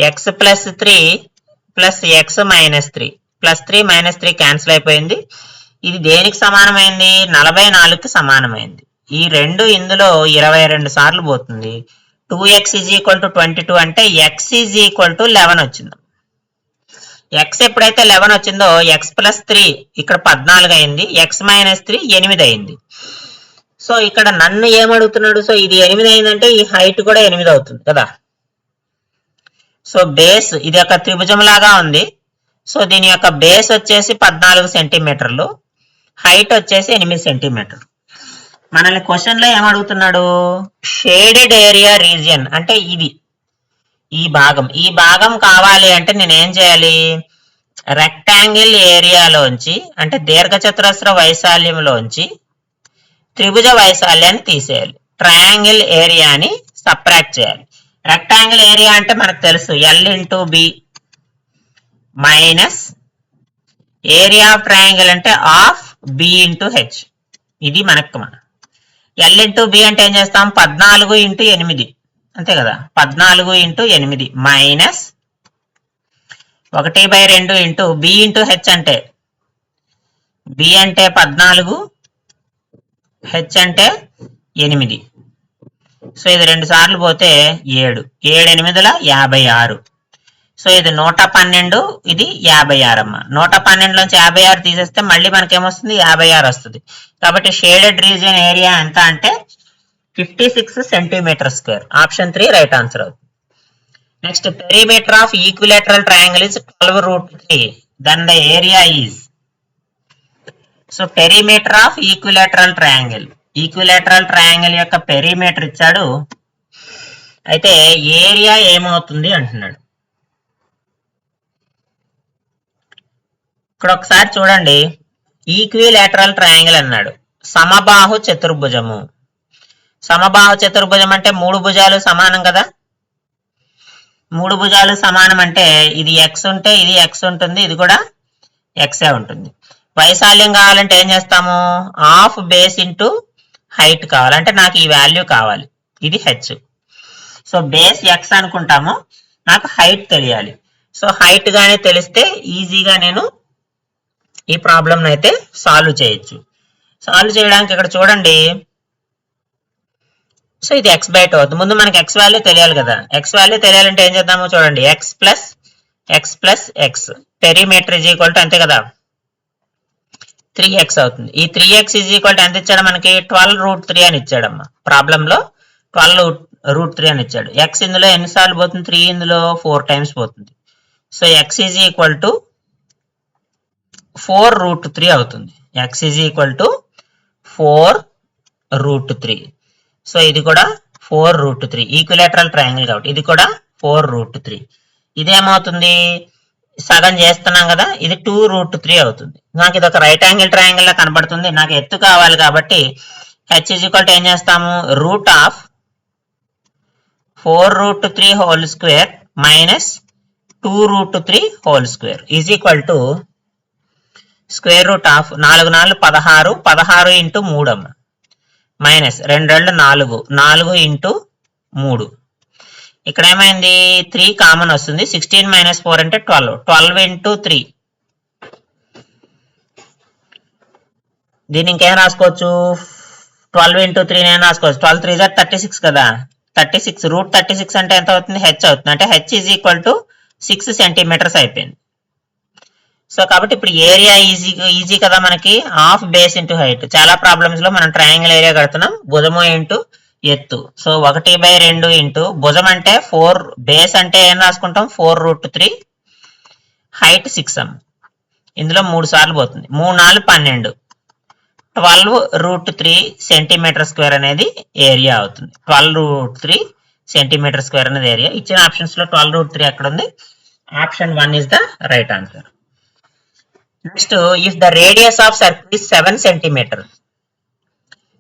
x+3 plus x - 3 +3 - 3 cancel అయిపోయింది. ఇది దేనికి సమానమైంది, 44కి సమానమైంది. ఈ రెండు ఇందులో 22 సార్లు పోతుంది. 2x = 22 అంటే x = 11 వచ్చింది. x ఎప్పుడైతే 11 వచ్చిందో x+3 ఇక్కడ 14 అయింది, x - 3 8 అయింది. సో ఇక్కడ నన్ను ఏమడుగుతున్నాడు, సో ఇది 8 అయిందంటే ఈ హైట్ కూడా 8 అవుతుంది కదా. సో బేస్ ఇది ఒక త్రిభుజం లాగా ఉంది. సో దీని యొక్క బేస్ వచ్చేసి 14 సెంటీమీటర్లు, హైట్ వచ్చేసి 8 సెంటీమీటర్లు. మనల్ని క్వశ్చన్ లో ఏమడుగుతున్నాడు, షేడెడ్ ఏరియా రీజియన్ అంటే ఇది ఈ భాగం కావాలి అంటే నేను ఏం చేయాలి, రెక్టాంగిల్ ఏరియాలోంచి అంటే దీర్ఘచతురస్ర వైశాల్యంలోంచి త్రిభుజ వైశాల్యాన్ని తీసేయాలి. ట్రయాంగిల్ ఏరియాని సబ్ట్రాక్ట్ చేయాలి. రెక్టాంగిల్ ఏరియా అంటే మనకు తెలుసు l × b minus area of triangle అంటే ఆఫ్ b × h. ఇది మనకు l × b అంటే ఏం చేస్తాం, 14 × 8 అంతే కదా, 14 × 8 మైనస్ 1/2 ఇంటూ b × h అంటే b అంటే 14, h అంటే 8. సో ఇది 2 సార్లు పోతే 7, 7 8 56. సో ఇది 112, ఇది 56 అమ్మ. 112 నుంచి 56 తీసేస్తే మళ్ళీ మనకేమొస్తుంది, 56 వస్తుంది. కాబట్టి షేడెడ్ రీజియన్ ఏరియా ఎంత అంటే 56 centimeter square. Option 3 right answer అవుతుంది. Next perimeter of equilateral triangle is 12√3. Then the area is. So perimeter of equilateral triangle, equilateral triangle యొక్క పెరిమీటర్ ఇచ్చాడు, అయితే ఏరియా ఏమవుతుంది అంటున్నాడు. ఇక్కడ ఒకసారి చూడండి, ఈక్విలేటరల్ ట్రయాంగిల్ అన్నాడు, సమబాహు చతుర్భుజము. సమబాహు చతుర్భుజం అంటే 3 భుజాలు సమానం కదా. 3 భుజాలు సమానం అంటే ఇది x ఉంటే ఇది x ఉంటుంది, ఇది కూడా x ఉంటుంది. వైశాల్యం కావాలంటే ఏం చేస్తాము, హాఫ్ బేస్ ఇంటూ హైట్ కావాలంటే నాకు ఈ వాల్యూ కావాలి, ఇది h. సో బేస్ x అనుకుంటాము, నాకు హైట్ తెలియాలి. సో హైట్ గానే తెలిస్తే ఈజీగా నేను ఈ ప్రాబ్లం అయితే సాల్వ్ చేయొచ్చు. సాల్వ్ చేయడానికి ఇక్కడ చూడండి, సో ఇది x/2 అవుతుంది. ముందు మనకి x వాల్యూ తెలియాలి కదా. x వాల్యూ తెలియాలంటే ఏం చేద్దాము చూడండి, x plus x perimeter is equal to అంతే కదా 3x అవుతుంది. ఈ 3x ఈజ్ ఈక్వల్ టు ఎంత ఇచ్చాడు మనకి, 12√3 అని ఇచ్చాడమ్మా. ప్రాబ్లంలో 12√3 అని ఇచ్చాడు. x ఇందులో ఎన్నిసార్లు పోతుంది, 3 ఇందులో 4 టైమ్స్ పోతుంది. So x is equal to 4√3 అవుతుంది. x is equal to 4√3. So ఇది కూడా 4√3 ఈక్విలేటరల్ ట్రయాంగిల్ కాబట్టి ఇది కూడా 4√3. ఇదేమవుతుంది, సగం చేస్తున్నాం కదా, ఇది 2√3 అవుతుంది. నాకు ఇది ఒక రైట్ యాంగిల్ ట్రయాంగిల్ లా కనబడుతుంది. నాకు ఎత్తు కావాలి కాబట్టి h = ఏం చేస్తాము, √4√3 whole square minus 2√3 whole square is equal to square root of 4 4 16 16 into 3 అమ్మ మైనస్ 2 2 4 4 ఇంటూ 3. ఇక్కడ ఏమైంది, 3 కామన్ వస్తుంది. 16 మైనస్ 4 అంటే 12 12 ఇంటూ 3. దీన్ని ఇంకేం రాసుకోవచ్చు, 12 ఇంటూ 3 నేను రాసుకోవచ్చు. 12 3 36 కదా, 36 √36 అంటే ఎంత అవుతుంది, h అవుతుంది. అంటే h is equal to 6 centimetres అయిపోయింది. సో కాబట్టి ఇప్పుడు ఏరియా ఈజీ కదా మనకి, హాఫ్ బేస్ ఇంటూ హైట్. చాలా ప్రాబ్లమ్స్ లో మనం ట్రయాంగిల్ ఏరియా కడుతున్నాం, భుజము ఇంటూ ఎత్తు. సో 1/2 ఇంటూ భుజం అంటే 4, బేస్ అంటే ఏం రాసుకుంటాం 4√3, హైట్ 6 అమ్మ. ఇందులో 3 సార్లు పోతుంది, 3 4 12 12√3 సెంటీమీటర్ స్క్వేర్ అనేది ఏరియా అవుతుంది. 12√3 సెంటీమీటర్ స్క్వేర్ అనేది ఏరియా. ఇచ్చిన ఆప్షన్స్ లో 12√3 ఎక్కడ ఉంది, option 1 is the right answer. Next, if the radius of circle is 7 centimetre,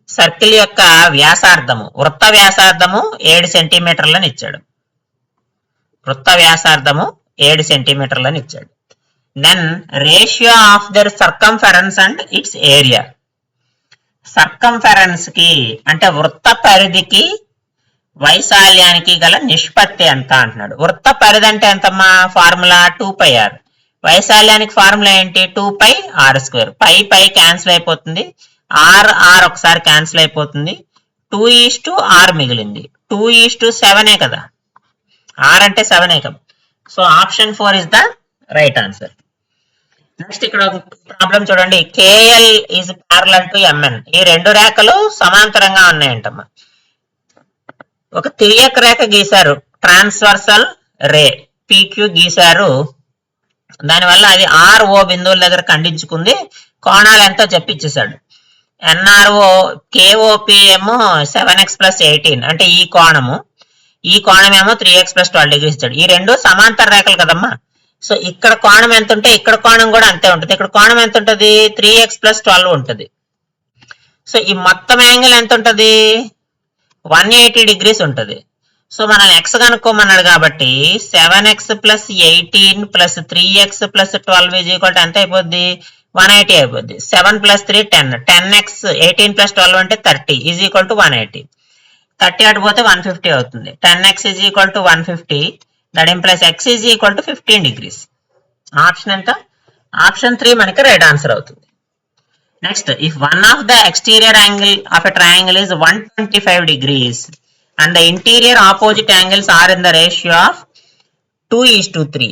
circle యొక్క వ్యాసార్థము, వృత్త వ్యాసార్థము 7 సెంటీమీటర్లని ఇచ్చాడు. వృత్త వ్యాసార్థము 7 సెంటీమీటర్లని ఇచ్చాడు. Then ratio of their circumference and its area. Circumference కి అంటే వృత్త పరిధికి వైశాల్యానికి గల నిష్పత్తి ఎంత అంటున్నాడు. వృత్త పరిధి అంటే ఎంతమ్మా, ఫార్ములా 2πr. వైశాల్యానికి ఫార్ములా ఏంటి, 2πr². పై క్యాన్సిల్ అయిపోతుంది, r ఒకసారి క్యాన్సిల్ అయిపోతుంది, 2:r మిగిలింది. 2:7 కదా, r అంటే 7 కదా. So option 4 is the right answer. Next ఇక్కడ ప్రాబ్లం చూడండి, KL is parallel to MN. ఈ 2 రేఖలు సమాంతరంగా ఉన్నాయంటమ్మా. ఒక తిరియక్ రేఖ గీశారు, ట్రాన్స్వర్సల్ రే PQ గీశారు. దానివల్ల అది RO బిందువుల దగ్గర ఖండించుకుంది, కోణాలు ఎంతో చెప్పిచ్చేసాడు. NRO KOP ఏమో 7x + 18 అంటే ఈ కోణము ఏమో 3x + 12 డిగ్రీస్ ఇచ్చాడు. ఈ 2 సమాంతర రేఖలు కదమ్మా. సో ఇక్కడ కోణం ఎంత ఉంటే ఇక్కడ కోణం కూడా అంతే ఉంటుంది. ఇక్కడ కోణం ఎంత ఉంటుంది, 3x + 12 ఉంటుంది. సో ఈ మొత్తం యాంగిల్ ఎంత ఉంటుంది, 180 డిగ్రీస్ ఉంటుంది. సో మనం x కనుక్కోమన్నాడు కాబట్టి 7x + 18 + 3x + 12 ఎంత అయిపోద్ది, 180 అయిపోద్ది. 7 + 3 10, 10x 18 + 12 అంటే 30 = 180. 30 అటు పోతే 150 అవుతుంది. 10x = 150, that implies x = 15 degrees. Option ఎంత, ఆప్షన్ 3 మనకి రైట్ ఆన్సర్ అవుతుంది. Next, if one of the exterior angle of a triangle is 125 degrees and the interior opposite angles are in the ratio of 2:3.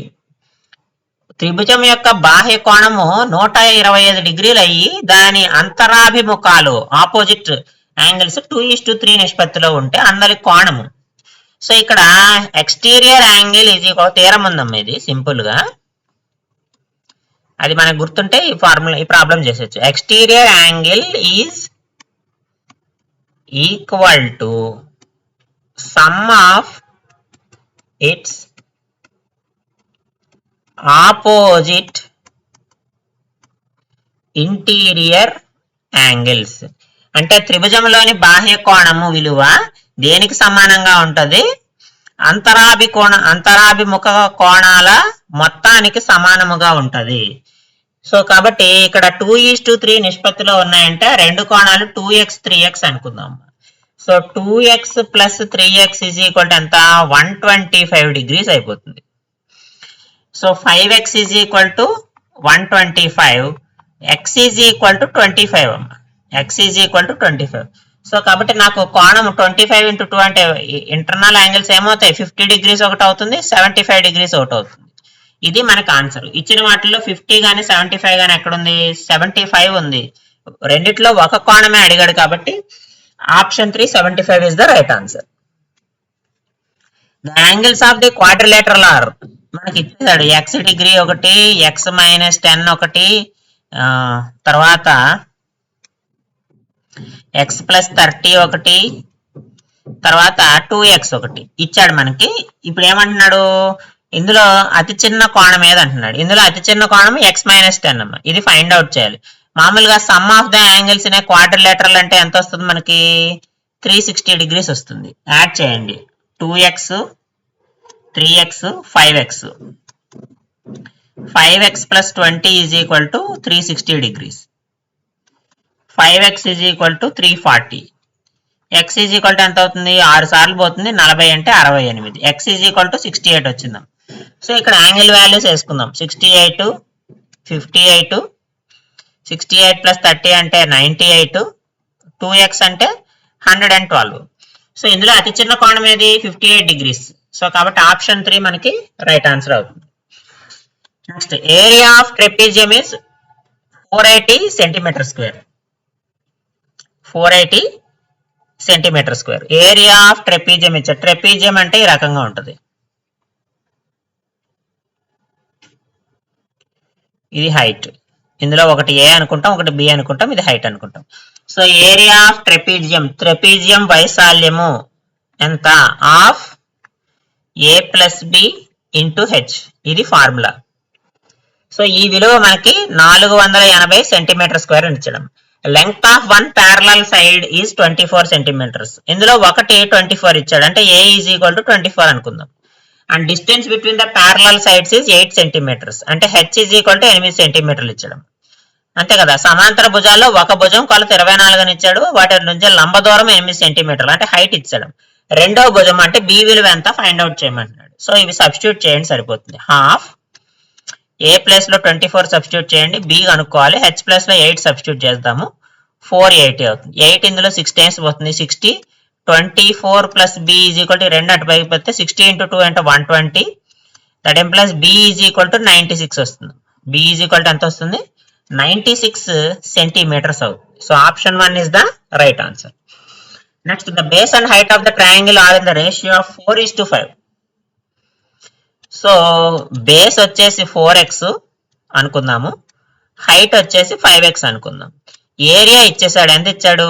త్రిభుజం యొక్క బాహ్య కోణము 125 డిగ్రీలు అయ్యి దాని అంతరాభిముఖాలు ఆపోజిట్ యాంగిల్స్ 2:3 నిష్పత్తిలో ఉంటే అందరి కోణము. సో ఇక్కడ ఎక్స్టీరియర్ యాంగిల్ ఇది ఒక తీరం ఉందమ్మా, ఇది సింపుల్ గా అది మనకు గుర్తుంటే ఈ ఫార్ములా ఈ ప్రాబ్లం చేసేచ్చు. Exterior angle is equal to sum of its opposite interior angles. అంటే త్రిభుజంలోని బాహ్య కోణము విలువ దేనికి సమానంగా ఉంటది, అంతరాభిముఖ కోణాల మొత్తానికి సమానముగా ఉంటది. సో కాబట్టి ఇక్కడ 2:3 నిష్పత్తిలో ఉన్నాయంటే 2 కోణాలు 2x 3x అనుకుందాం. సో 2x + 3x = ఎంత, 125 డిగ్రీస్ అయిపోతుంది. సో 5x = 125, x = 25 అమ్మ, x = 25. సో కాబట్టి నాకు కోణం 25 × 2 అంటే ఇంటర్నల్ యాంగిల్స్ ఏమవుతాయి, 50 డిగ్రీస్ ఒకటి అవుతుంది, 75 డిగ్రీస్ ఒకటి అవుతుంది. ఇది మనకు ఆన్సర్. ఇచ్చిన వాటిలో 50 కానీ 75 కానీ ఎక్కడుంది, 75 ఉంది. రెండిట్లో ఒక కోణమే అడిగాడు కాబట్టి option 3 75 is the right answer. The angles of the quadrilateral are మనకి ఇచ్చేసాడు, x డిగ్రీ ఒకటి, x - 10 ఒకటి, తర్వాత x + 30 ఒకటి, తర్వాత 2x ఒకటి ఇచ్చాడు మనకి. ఇప్పుడు ఏమంటున్నాడు, ఇందులో అతి చిన్న కోణం ఏది అంటున్నాడు. ఇందులో అతి చిన్న కోణం x-10 అమ్మ. ఇది ఫైండ్ అవుట్ చేయాలి. మామూలుగా some of the angles in quadrilateral అంటే ఎంత వస్తుంది మనకి? 360 degrees వస్తుంది. యాడ్ చేయండి. 2x 3x 5x 5x plus 20 is equal to 360 degrees. 5x is equal to 340. x is equal to ఎంత అవుతుంది? 6 సార్లు పోతుంది, 40 అంటే 68. x is equal to 68 వచ్చిందాం. So ఇక్కడ యాంగిల్ వాల్యూస్ వేసుకుందాం. 68 58 68 ప్లస్ 30 అంటే 98 2x అంటే 112. సో ఇందులో అతి చిన్న కోణం ఏది? 58 degrees. సో కాబట్టి ఆప్షన్ 3 మనకి రైట్ ఆన్సర్ అవుతుంది. Next area of trapezium is 480 centimeter square. 480 centimeter square. Area of trapezium ఇచ్చారు. ట్రెపీజియం అంటే ఈ రకంగా ఉంటుంది. ఇది హైట్. ఇందులో ఒకటి ఏ అనుకుంటాం, ఒకటి బి అనుకుంటాం, ఇది హైట్ అనుకుంటాం. So area of trapezium, trapezium వైశాల్యము ఎంత? Of A plus B into H. ఇది ఫార్ములా. సో ఈ విలువ మనకి 480 సెంటీమీటర్ స్క్వేర్ అని ఇచ్చడం. Length of one parallel side is 24 centimeters. ఇందులో ఒకటి 24 ఇచ్చాడు, అంటే ఏ ఈజ్ ఈక్వల్ టు 24 అనుకుందాం. And distance between the parallel sides is 8 centimetres, అంటే హెచ్ ఈజ్ ఈక్వల్ టు 8 సెంటీమీటర్లు ఇచ్చడం. అంతే కదా. సమాంతర భుజాల్లో ఒక భుజం కొలత 24 అని ఇచ్చాడు, వాటి నుంచి లంబ దూరం 8 సెంటీమీటర్లు, అంటే హైట్ ఇచ్చడం. రెండవ భుజం అంటే బి విలువ ఎంత ఫైండ్ అవుట్ చేయమంటున్నాడు. సో ఇవి సబ్స్టిట్యూట్ చేయండి సరిపోతుంది. హాఫ్ ఏ ప్లేస్ లో 24 సబ్స్టిట్యూట్ చేయండి, బి కనుక్కోవాలి. హెచ్ ప్లేస్ లో 8 సబ్స్టిట్యూట్ చేద్దాము, 480 అవుతుంది. 8 ఇందులో 6 టైమ్స్ పోతుంది, 60. 24 plus B is equal to 2 అటు పైకి పోతే 60 ఇంటూ 2 అంటే 120. That implies B is equal to 96 వస్తుంది. బి ఈజ్ ఈక్వల్ టు ఎంత వస్తుంది? 96 సెంటీమీటర్స్ అవుతుంది. So option 1 is the right answer. Next the base and height of the triangle are in the ratio of 4:5. So base వచ్చేసి 4x అనుకుందాము, హైట్ వచ్చేసి 5x అనుకుందాం. ఏరియా ఇచ్చేసాడు, ఎంత ఇచ్చాడు?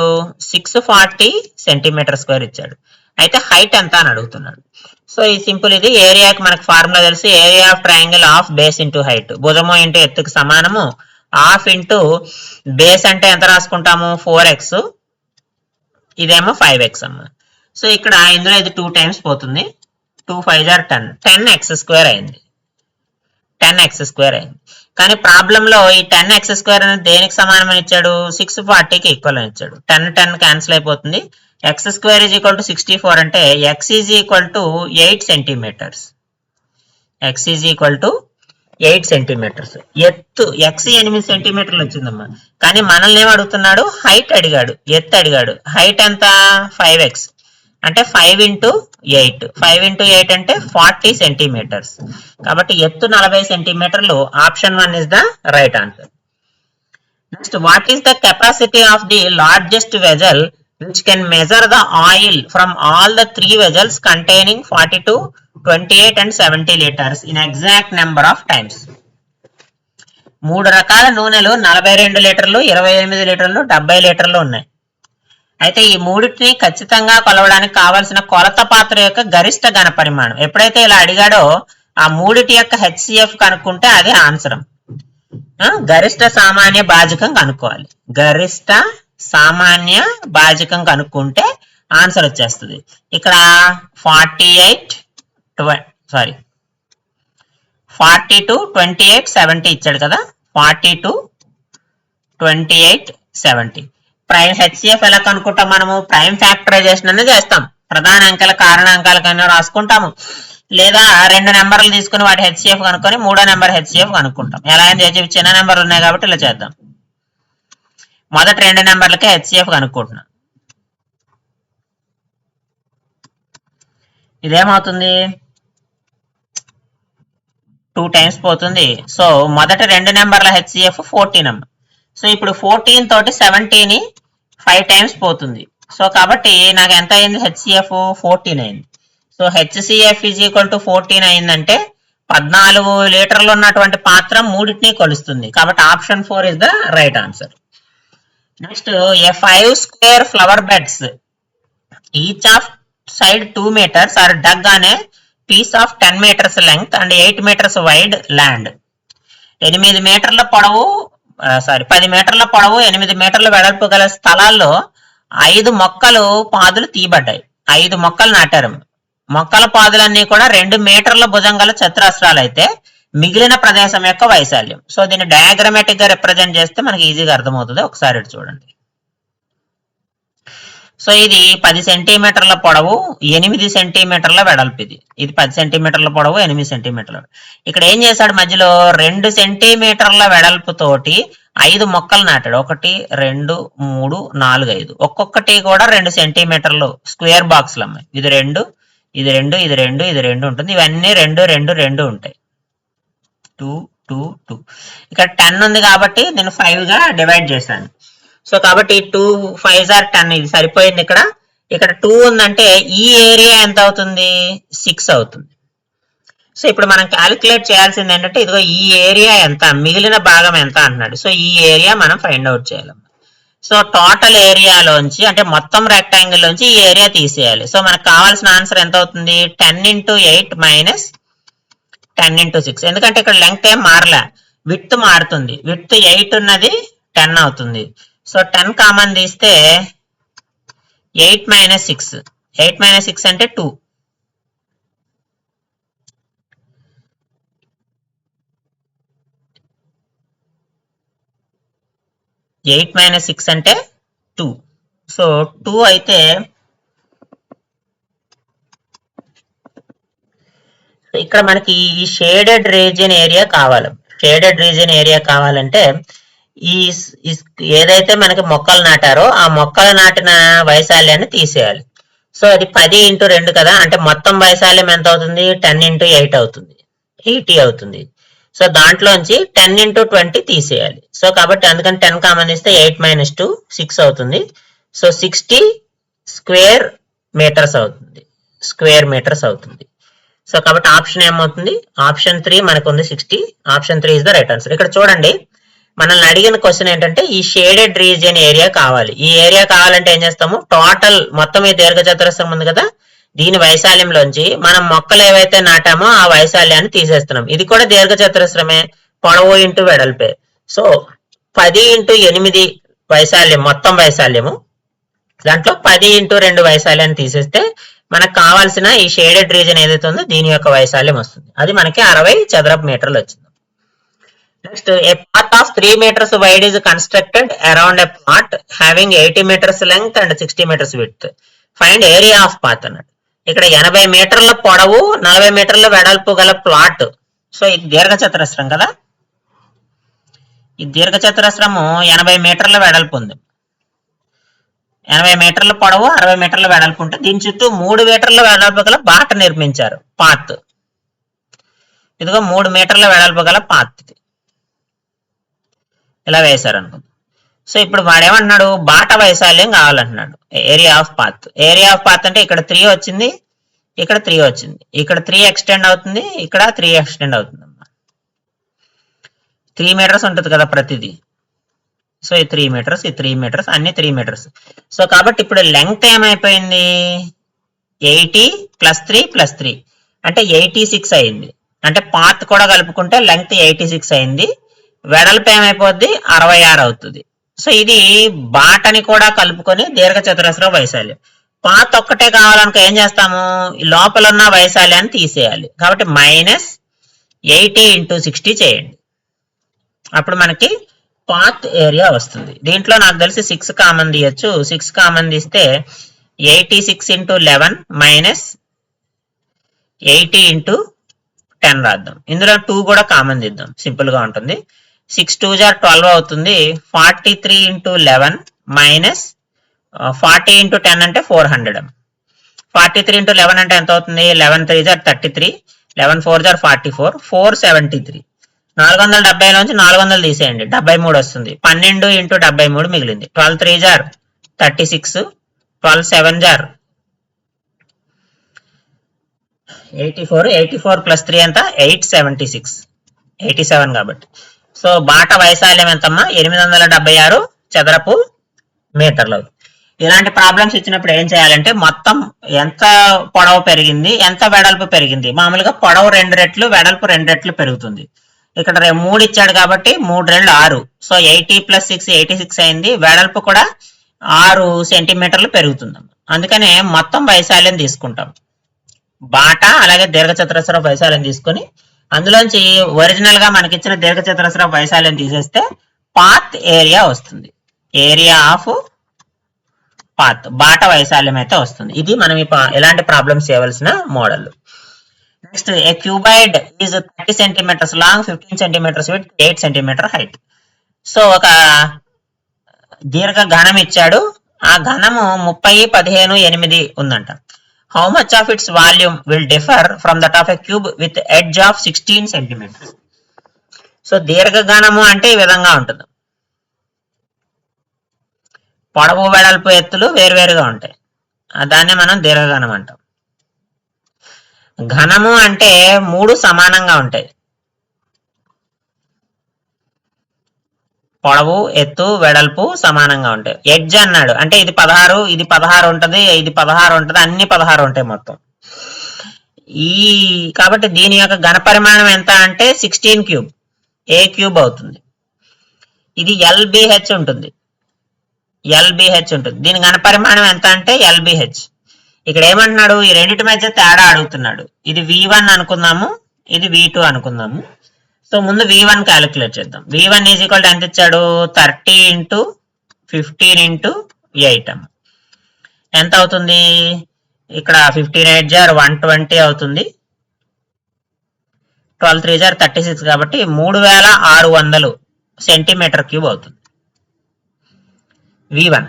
640 సెంటీమీటర్ స్క్వేర్ ఇచ్చాడు. అయితే హైట్ ఎంత అని అడుగుతున్నాడు. సో ఈ సింపుల్. ఇది ఏరియాకి మనకు ఫార్ములా తెలుసు. Area of triangle of base into height. భుజము ఇంటూ ఎత్తుకు సమానము. హాఫ్ ఇంటూ బేస్ అంటే ఎంత రాసుకుంటాము? 4x, ఇదేమో 5x అమ్మ. సో ఇక్కడ ఇందులో ఇది 2 టైమ్స్ పోతుంది. 2 5 are 10. 10x స్క్వేర్ అయింది. 10x స్క్వేర్ అయింది. కానీ ప్రాబ్లంలో ఈ 10x స్క్వేర్ అనేది దేనికి సమానమని ఇచ్చాడు? 640కి ఈక్వల్ అని ఇచ్చాడు. 10 10 క్యాన్సిల్ అయిపోతుంది. x square is equal to 64 అంటే x is equal to 8 centimetres. x is equal to 8 centimetres. ఎత్తు x 8 సెంటీమీటర్లు వచ్చిందమ్మా. కానీ మనల్ని ఏం అడుగుతున్నాడు? హైట్ అడిగాడు, ఎత్తు అడిగాడు. హైట్ ఎంత? 5x అంటే 5 ఇంటూ 8. 5 ఇంటూ 8 అంటే 40 సెంటీమీటర్స్. కాబట్టి ఎత్తు 40 సెంటీమీటర్లు. Option 1 is the right answer. Next what is the capacity of the largest vessel which can measure the oil from all the 3 vessels containing 42, 28 and 70 liters in exact number of times. 3 రకాల నూనెలు 42 లీటర్లు, 28 లీటర్లు, 70 లీటర్లు ఉన్నాయి. అయితే ఈ మూడింటిని ఖచ్చితంగా కొలవడానికి కావాల్సిన కొలత పాత్ర యొక్క గరిష్ట ఘన పరిమాణం. ఎప్పుడైతే ఇలా అడిగాడో ఆ మూడిటి యొక్క హెచ్సిఎఫ్ కనుక్కుంటే అది ఆన్సర్. గరిష్ట సామాన్య భాజకం కనుక్కోవాలి. గరిష్ట సామాన్య భాజకం కనుక్కుంటే ఆన్సర్ వచ్చేస్తుంది. ఇక్కడ 42, 28, 70 ఇచ్చాడు కదా. 42, 28, 70. ప్రైమ్ హెచ్సిఎఫ్ ఎలా కనుక్కుంటాం? మనము ప్రైమ్ ఫ్యాక్టరైజేషన్ అనేది చేస్తాం. ప్రధాన అంకెల కారణాంకాల కన్నా రాసుకుంటాము, లేదా 2 నెంబర్లు తీసుకుని వాటి హెచ్సిఎఫ్ కనుక్కొని 3వ నెంబర్ హెచ్సిఎఫ్ కనుక్కుంటాం. ఎలా అని చిన్న నెంబర్లు ఉన్నాయి కాబట్టి ఇలా చేద్దాం. మొదటి 2 నెంబర్లకే హెచ్సిఎఫ్ కనుక్కుంటున్నాం. ఇదేమవుతుంది? 2 టైమ్స్ పోతుంది. సో మొదటి 2 నెంబర్ల హెచ్సిఎఫ్ 14 అమ్మ. సో ఇప్పుడు 14 తోటి 70ని 5 టైమ్స్ పోతుంది. సో కాబట్టి నాకు ఎంత అయింది? హెచ్సిఎఫ్ 14 అయింది. So HCF is equal to 14 అయిందంటే 14 లీటర్లు ఉన్నటువంటి పాత్ర మూడింటిని కొలుస్తుంది. కాబట్టి option 4 is the right answer. Next A 5 square flower beds each of side 2 meters are dug on a piece of 10 meters length and 8 meters wide land. 8 మీటర్ల పొడవు 10 మీటర్ల పొడవు 8 మీటర్ల వెడల్పు గల స్థలాల్లో 5 మొక్కలు పాదులు తీయబడ్డాయి. 5 మొక్కలు నాటారు. మొక్కల పాదులన్నీ కూడా 2 మీటర్ల భుజం గల చతురస్రాలు అయితే మిగిలిన ప్రదేశం యొక్క వైశాల్యం. సో దీన్ని డయాగ్రమాటిక్ గా రిప్రజెంట్ చేస్తే మనకి ఈజీగా అర్థమవుతుంది. ఒకసారి ఇటు చూడండి. సో ఇది 10 సెంటీమీటర్ల పొడవు 8 సెంటీమీటర్ల వెడల్పు. ఇది 10 సెంటీమీటర్ల పొడవు 8 సెంటీమీటర్ల. ఇక్కడ ఏం చేశాడు, మధ్యలో 2 సెంటీమీటర్ల వెడల్పు తోటి 5 మొక్కలు నాటాడు. 1 2 3 4 5 ఒక్కొక్కటి కూడా 2 సెంటీమీటర్లు స్క్వేర్ బాక్స్లు అమ్మాయి. ఇది 2 ఇది 2 ఇది 2 ఇది 2 ఉంటుంది. ఇవన్నీ 2 2 2 ఉంటాయి. 2 2 2 ఇక్కడ 10 ఉంది కాబట్టి నేను 5 గా డివైడ్ చేశాను. సో కాబట్టి 2 5s are 10 ఇది సరిపోయింది. ఇక్కడ 2 ఉందంటే ఈ ఏరియా ఎంత అవుతుంది, 6 అవుతుంది. సో ఇప్పుడు మనం క్యాలిక్యులేట్ చేయాల్సింది ఏంటంటే ఇదిగో ఈ ఏరియా ఎంత, మిగిలిన భాగం ఎంత అంటున్నాడు. సో ఈ ఏరియా మనం ఫైండ్ అవుట్ చేయాలి. సో టోటల్ ఏరియాలోంచి అంటే మొత్తం రెక్టాంగిల్ లోంచి ఈ ఏరియా తీసేయాలి. సో మనకు కావాల్సిన ఆన్సర్ ఎంత అవుతుంది, 10 into 8 minus 10 into 6. ఎందుకంటే ఇక్కడ లెంగ్త్ ఏం మారలే, విడ్త్ మారుతుంది. విడ్త్ 8 ఉన్నది 10 అవుతుంది. సో 10 కామన్ తీస్తే 8 minus 6. 8 minus 6 అంటే 2. 8 minus 6 అంటే 2. సో 2 అయితే ఇక్కడ మనకి ఈ షేడెడ్ రీజియన్ ఏరియా కావాలి. షేడెడ్ రీజియన్ ఏరియా కావాలంటే ఈ ఏదైతే మనకి మొక్కలు నాటారో ఆ మొక్కలు నాటిన వైశాల్యాన్ని తీసేయాలి. సో అది 10 into 2 కదా, అంటే మొత్తం వైశాల్యం ఎంత అవుతుంది, 10 into 8 అవుతుంది, 80 అవుతుంది. సో దాంట్లోంచి 10 into 20 తీసేయాలి. సో కాబట్టి అందుకని 10 కామన్ ఇస్తే 8 minus 2 6 అవుతుంది. సో 60 స్క్వేర్ మీటర్స్ అవుతుంది. స్క్వేర్ మీటర్స్ అవుతుంది. సో కాబట్టి ఆప్షన్ ఏమవుతుంది, ఆప్షన్ 3 మనకు ఉంది 60. Option 3 is the right answer. ఇక్కడ చూడండి, మనల్ని అడిగిన క్వశ్చన్ ఏంటంటే ఈ షేడెడ్ రీజియన్ ఏరియా కావాలి. ఈ ఏరియా కావాలంటే ఏం చేస్తాము, టోటల్ మొత్తం ఈ దీర్ఘ చతురస్రం ఉంది కదా, దీని వైశాల్యంలోంచి మనం మొక్కలు ఏవైతే నాటామో ఆ వైశాల్యాన్ని తీసేస్తున్నాం. ఇది కూడా దీర్ఘ చతురస్రమే, పొడవు ఇంటూ వెడల్పే. సో 10 into 8 వైశాల్యం, మొత్తం వైశాల్యము, దాంట్లో 10 into 2 వైశాల్యాన్ని తీసేస్తే మనకు కావాల్సిన ఈ షేడెడ్ రీజియన్ ఏదైతే ఉందో దీని యొక్క వైశాల్యం వస్తుంది. అది మనకి 60 చదరపు మీటర్లు వచ్చింది. Next, A path of 3 meters wide is constructed around a plot having 80 meters length and 60 meters width. Find area of path అన్నాడు. ఇక్కడ 80 మీటర్ల పొడవు 40 మీటర్ల వెడల్పు గల ప్లాట్. సో ఇది దీర్ఘ చతురస్రం కదా, ఈ దీర్ఘ చతురస్రము 80 మీటర్ల వెడల్పు ఉంది. 80 మీటర్ల పొడవు 60 మీటర్ల వెడల్పు ఉంటే దీని చుట్టూ 3 మీటర్ల వెడల్పు గల బాట నిర్మించారు, పాత్. ఇదిగో 3 మీటర్ల వెడల్పు గల పాత్ ఇది ఇలా వేశారు అనుకుందాం. సో ఇప్పుడు వాడేమంటున్నాడు, బాట వైశాల్యం కావాలంటున్నాడు, area of path. Area of path అంటే ఇక్కడ 3 వచ్చింది, ఇక్కడ 3 వచ్చింది, ఇక్కడ 3 ఎక్స్టెండ్ అవుతుంది, ఇక్కడ 3 ఎక్స్టెండ్ అవుతుంది అమ్మా. 3 meters ఉంటుంది కదా ప్రతిదీ. సో ఈ 3 meters, ఈ 3 meters, అన్ని 3 meters. సో కాబట్టి ఇప్పుడు లెంగ్త్ ఏమైపోయింది, 80 + 3 + 3 అంటే 86 అయింది. అంటే పాత్ కూడా కలుపుకుంటే లెంగ్త్ 86 అయింది. వెడల్పు ఏమైపోద్ది, 66 అవుతుంది. సో ఇది బాటని కూడా కలుపుకొని దీర్ఘ చతురస్ర వైశాల్యం. పాత్ ఒక్కటే కావాలనుకో ఏం చేస్తాము, లోపల ఉన్న వైశాల్యాన్ని తీసేయాలి. కాబట్టి -80 into 60 చేయండి, అప్పుడు మనకి పాత్ ఏరియా వస్తుంది. దీంట్లో నాకు తెలిసి 6 కామన్ తీయచ్చు. 6 కామన్ తీస్తే 86 into 11 -80 into 10 రాద్దాం. ఇందులో 2 కూడా కామన్ తీద్దాం, సింపుల్ గా ఉంటుంది. 6 2s are 12 అవుతుంది. 43 into 11 -40 into 10 అంటే 400. 43 into 11 అంటే ఎంత అవుతుంది, 11 3s are 33, 11 4s are 44, 473. 470 నుంచి 400 తీసేయండి, 73 వస్తుంది. 12 into 73 మిగిలింది. 12 3s are 36, 12 7s are 84, 84 + 3 ఎంత, 876, 87 కాబట్టి. సో బాట వైశాల్యం ఎంతమ్మా, 876 చదరపు మీటర్లు. ఇలాంటి ప్రాబ్లమ్స్ ఇచ్చినప్పుడు ఏం చేయాలంటే మొత్తం ఎంత పొడవు పెరిగింది, ఎంత వెడల్పు పెరిగింది. మామూలుగా పొడవు 2 రెట్లు, వెడల్పు 2 రెట్లు పెరుగుతుంది. ఇక్కడ 3 ఇచ్చాడు కాబట్టి 3 రెళ్ళు 6. సో 80 + 6 86 అయింది. వెడల్పు కూడా 6 సెంటీమీటర్లు పెరుగుతుంది. అందుకనే మొత్తం వైశాల్యం తీసుకుంటాం. బాట అలాగే దీర్ఘచతురస్రపు వైశాల్యం తీసుకొని అందులోంచి ఒరిజినల్ గా మనకిచ్చిన దీర్ఘచతురస్రపు వైశాల్యం తీసేస్తే పాత్ ఏరియా వస్తుంది. ఏరియా ఆఫ్ పాత్ బాట వైశాల్యం అయితే వస్తుంది. ఇది మనం ఎలాంటి ప్రాబ్లమ్స్ చేయవలసిన model. Next, a cuboid is 30 centimetres long, 15 centimetres with 8 centimetre height. So ఒక దీర్ఘ ఘనం ఇచ్చాడు. ఆ ఘనము 30, 15, 8 ఉందంట. How much of its volume will differ from that of a cube with edge of 16 centimetres. So దీర్ఘ ఘనము అంటే ఈ విధంగా ఉంటుంది. పొడవు వెడల్పు ఎత్తులు వేరువేరుగా ఉంటాయి. దాన్ని మనం దీర్ఘఘనం అంటాం. ఘనము అంటే 3 సమానంగా ఉంటాయి. పొడవు, ఎత్తు, వెడల్పు సమానంగా ఉంటాయి. ఎడ్జ్ అన్నాడు అంటే ఇది 16, ఇది 16 ఉంటది, ఇది 16 ఉంటది, అన్ని 16 ఉంటాయి మొత్తం. కాబట్టి దీని యొక్క ఘన పరిమాణం ఎంత అంటే 16 క్యూబ్, ఏ క్యూబ్ అవుతుంది. ఇది LBH ఉంటుంది. LBH ఉంటుంది. దీని ఘన పరిమాణం ఎంత అంటే LBH. ఇక్కడ ఏమంటున్నాడు, ఈ రెండింటి మధ్య తేడా అడుగుతున్నాడు. ఇది V1 అనుకుందాము, ఇది V2 అనుకుందాము. సో ముందు V1 క్యాలిక్యులేట్ చేద్దాం. V1 ఈజ్ ఈక్వల్ టు ఎంత ఇచ్చాడు, 30 × 15 × 8 ఎంత అవుతుంది. ఇక్కడ 15 8 = 120 అవుతుంది. 12 3 = 36 కాబట్టి 3600 సెంటీమీటర్ క్యూబ్ అవుతుంది V1.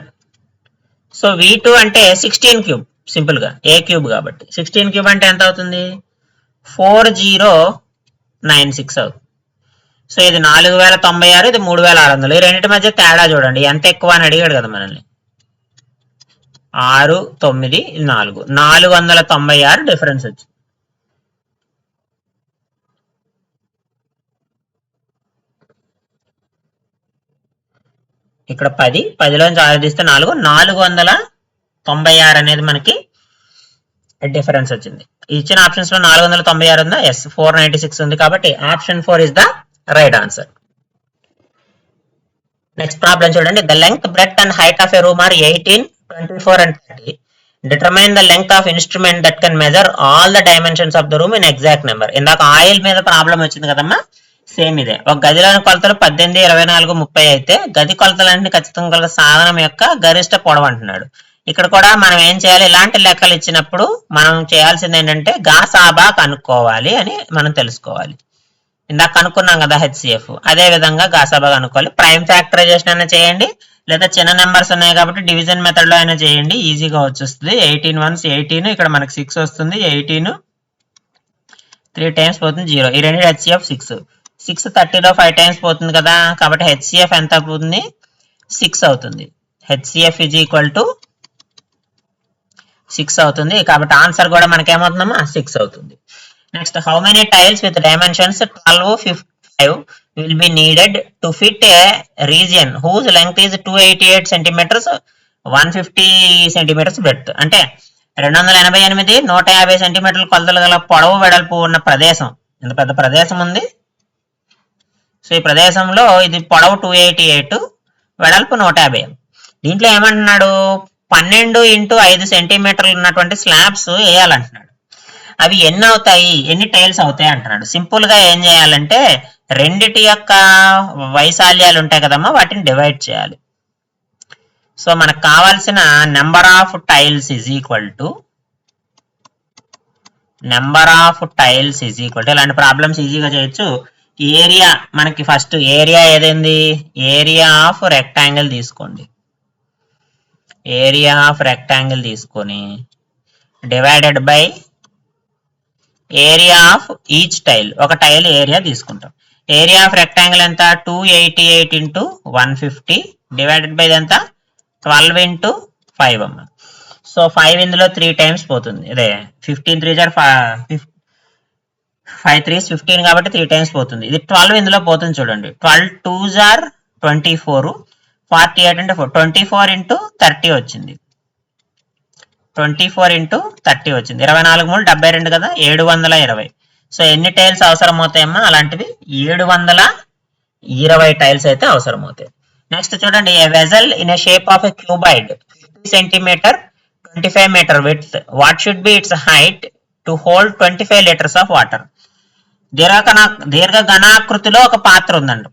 సో V2 అంటే 16 క్యూబ్, సింపుల్ గా ఏ క్యూబ్ కాబట్టి 16 క్యూబ్ అంటే ఎంత అవుతుంది, 4096 అవుతుంది. సో ఇది 4096, ఇది 3600. ఈ రెండింటి మధ్య తేడా చూడండి ఎంత ఎక్కువ అని అడిగాడు కదా మనల్ని. 6 9 4 496 డిఫరెన్స్ వచ్చింది. ఇక్కడ 10లోంచి 6 తీస్తే 496 అనేది మనకి డిఫరెన్స్ వచ్చింది. ఇచ్చిన ఆప్షన్స్ లో 496 ఉందా, ఎస్. 496 ఉంది కాబట్టి option 4 is the right answer. Next problem చూడండి. The length, breadth and height of a room are 18, 24 and 30. Determine the length of instrument that can measure all the dimensions of the room in exact number. ఇందాక ఆయిల్ మీద ప్రాబ్లం వచ్చింది కదమ్మా, సేమ్ ఇదే. ఒక గదిలోని కొలతలు 18, 24, 30 అయితే గది కొలతలన్నీ ఖచ్చితంగా గల సాధనం యొక్క గరిష్ట పొడవు అంటున్నాడు. ఇక్కడ కూడా మనం ఏం చేయాలి, ఇలాంటి లెక్కలు ఇచ్చినప్పుడు మనం చేయాల్సింది ఏంటంటే గాసాబా కనుక్కోవాలి అని మనం తెలుసుకోవాలి. ఇందాక కనుక్కున్నాం కదా HCF, అదే విధంగా గాసాబా కనుక్కోవాలి. ప్రైమ్ ఫ్యాక్టరైజేషన్ అయినా చేయండి, లేదా చిన్న నెంబర్స్ ఉన్నాయి కాబట్టి డివిజన్ మెథడ్ లో అయినా చేయండి, ఈజీగా వచ్చేస్తుంది. 18 1s 18, ఇక్కడ మనకి 6 వస్తుంది. 18 3 టైమ్స్ పోతుంది 0. ఈ రెండు HCF 6. 6 30లో 5 టైమ్స్ పోతుంది కదా, కాబట్టి HCF ఎంత అవుతుంది, 6 అవుతుంది. HCF = 6 అవుతుంది. కాబట్టి ఆన్సర్ కూడా మనకేమవుతుందమ్మా, 6 అవుతుంది. Next, how many tiles with dimensions 12, 55 will be needed to fit a region whose length is 288 centimeters, 150 centimeters breadth. అంటే 288, 150 సెంటీమీటర్ల కొలతలు గల పొడవు వెడల్పు ఉన్న ప్రదేశం. ఎంత పెద్ద ప్రదేశం ఉంది. సో ఈ ప్రదేశంలో ఇది పొడవు 288, వెడల్పు 150. దీంట్లో ఏమంటున్నాడు, 12 × 5 సెంటీమీటర్లు ఉన్నటువంటి స్లాబ్స్ వేయాలంటున్నాడు. అవి ఎన్ని అవుతాయి, ఎన్ని టైల్స్ అవుతాయి అంటున్నాడు. సింపుల్ గా ఏం చేయాలంటే రెండిటి యొక్క వైశాల్యాలు ఉంటాయి కదమ్మా, వాటిని డివైడ్ చేయాలి. సో మనకు కావాల్సిన number of tiles is equal to ఇలాంటి ప్రాబ్లమ్స్ ఈజీగా చేయొచ్చు. ఏరియా మనకి ఫస్ట్ ఏరియా ఏదైంది, ఏరియా ఆఫ్ రెక్టాంగిల్ తీసుకోండి. ఏరియా ఆఫ్ రెక్టాంగిల్ తీసుకొని divided by area of each tile. ఒక టైల్ ఏరియా తీసుకుంటాం. ఏరియా ఆఫ్ రెక్టాంగిల్ ఎంత, 288 × 150 డివైడెడ్ బై ఎంత, 12 × 5 అమ్మ. సో 5 ఇందులో 3 టైమ్స్ పోతుంది. ఇదే 15 3 = 5 3s 15 కాబట్టి 3 టైమ్స్ పోతుంది. ఇది 12 ఇందులో పోతుంది చూడండి. 12 2s are 24, 48 అంటే 24 ఇంటూ 30 వచ్చింది. 24 ఇంటూ 30 వచ్చింది. 24 మూడు 72 కదా, 720. సో ఎన్ని టైల్స్ అవసరం అవుతాయమ్మా? అలాంటివి 720 టైల్స్ అయితే అవసరం అవుతాయి. నెక్స్ట్ చూడండి, a vessel in a shape of a cuboid 50 centimetre 25 metre width, what should be its height to hold 25 litres of water. దీర్ఘ ఘనాకృతిలో ఒక పాత్ర ఉందండి.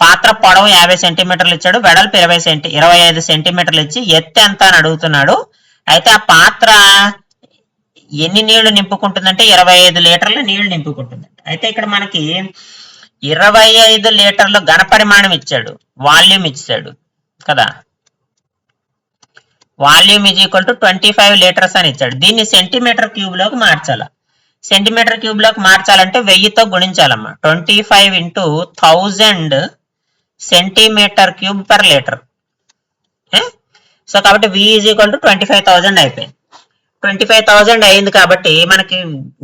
పాత్ర పొడవు 50 సెంటీమీటర్లు ఇచ్చాడు, వెడల్పు 25 సెంటీమీటర్లు ఇచ్చి ఎత్తు ఎంత అని అడుగుతున్నాడు. అయితే ఆ పాత్ర ఎన్ని నీళ్లు నింపుకుంటుందంటే 25 లీటర్ల నీళ్లు నింపుకుంటుందంట. అయితే ఇక్కడ మనకి 25 లీటర్లు ఘనపరిమాణం ఇచ్చాడు, వాల్యూమ్ ఇచ్చాడు కదా. Volume is equal to 25 litres అని ఇచ్చాడు. దీన్ని సెంటీమీటర్ క్యూబ్ లోకి మార్చాల. సెంటీమీటర్ క్యూబ్ లోకి మార్చాలంటే 1000తో గుణించాలమ్మా. 25 into 1000 centimetre cube per litre. So కాబట్టి V ఈజ్ ఈక్వల్ టు 25,000 అయిపోయింది. 25,000 అయింది కాబట్టి మనకి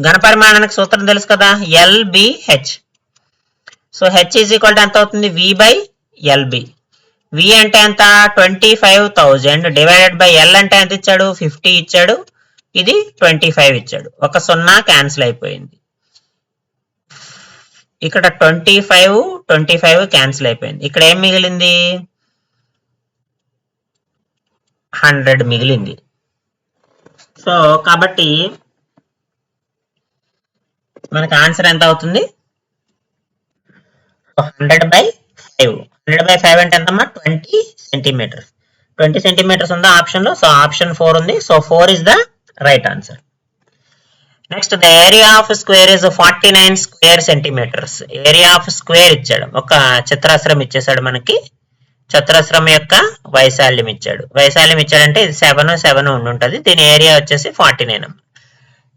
ఘనపరిమాణానికి సూత్రం తెలుసు కదా, LBH. So H is equal to ఎంత అవుతుంది? V by LB. V అంటే ఎంత? 25,000 డివైడెడ్ బై L అంటే ఎంత ఇచ్చాడు? 50 ఇచ్చాడు, ఇది 25 ఇచ్చాడు. ఒక 0 క్యాన్సిల్ అయిపోయింది. ఇక్కడ 25 క్యాన్సిల్ అయిపోయింది. ఇక్కడ ఏం మిగిలింది? 100 మిగిలింది. సో కాబట్టి మనకు ఆన్సర్ ఎంత అవుతుంది? 100/5. 100/5 అంటే ఎంతమ్మా? 20 సెంటీమీటర్స్. 20 సెంటీమీటర్స్ ఉందా ఆప్షన్ లో? సో ఆప్షన్ 4 ఉంది. So 4 is the right answer. Next, the area of square is 49 square centimetres. Area of square ఇచ్చాడు, ఒక చతురస్రం ఇచ్చేసాడు మనకి. చతురస్రం యొక్క వైశాల్యం ఇచ్చాడు. వైశాల్యం ఇచ్చాడంటే ఇది 7 ఉండుంటది. దీని ఏరియా వచ్చేసి 49.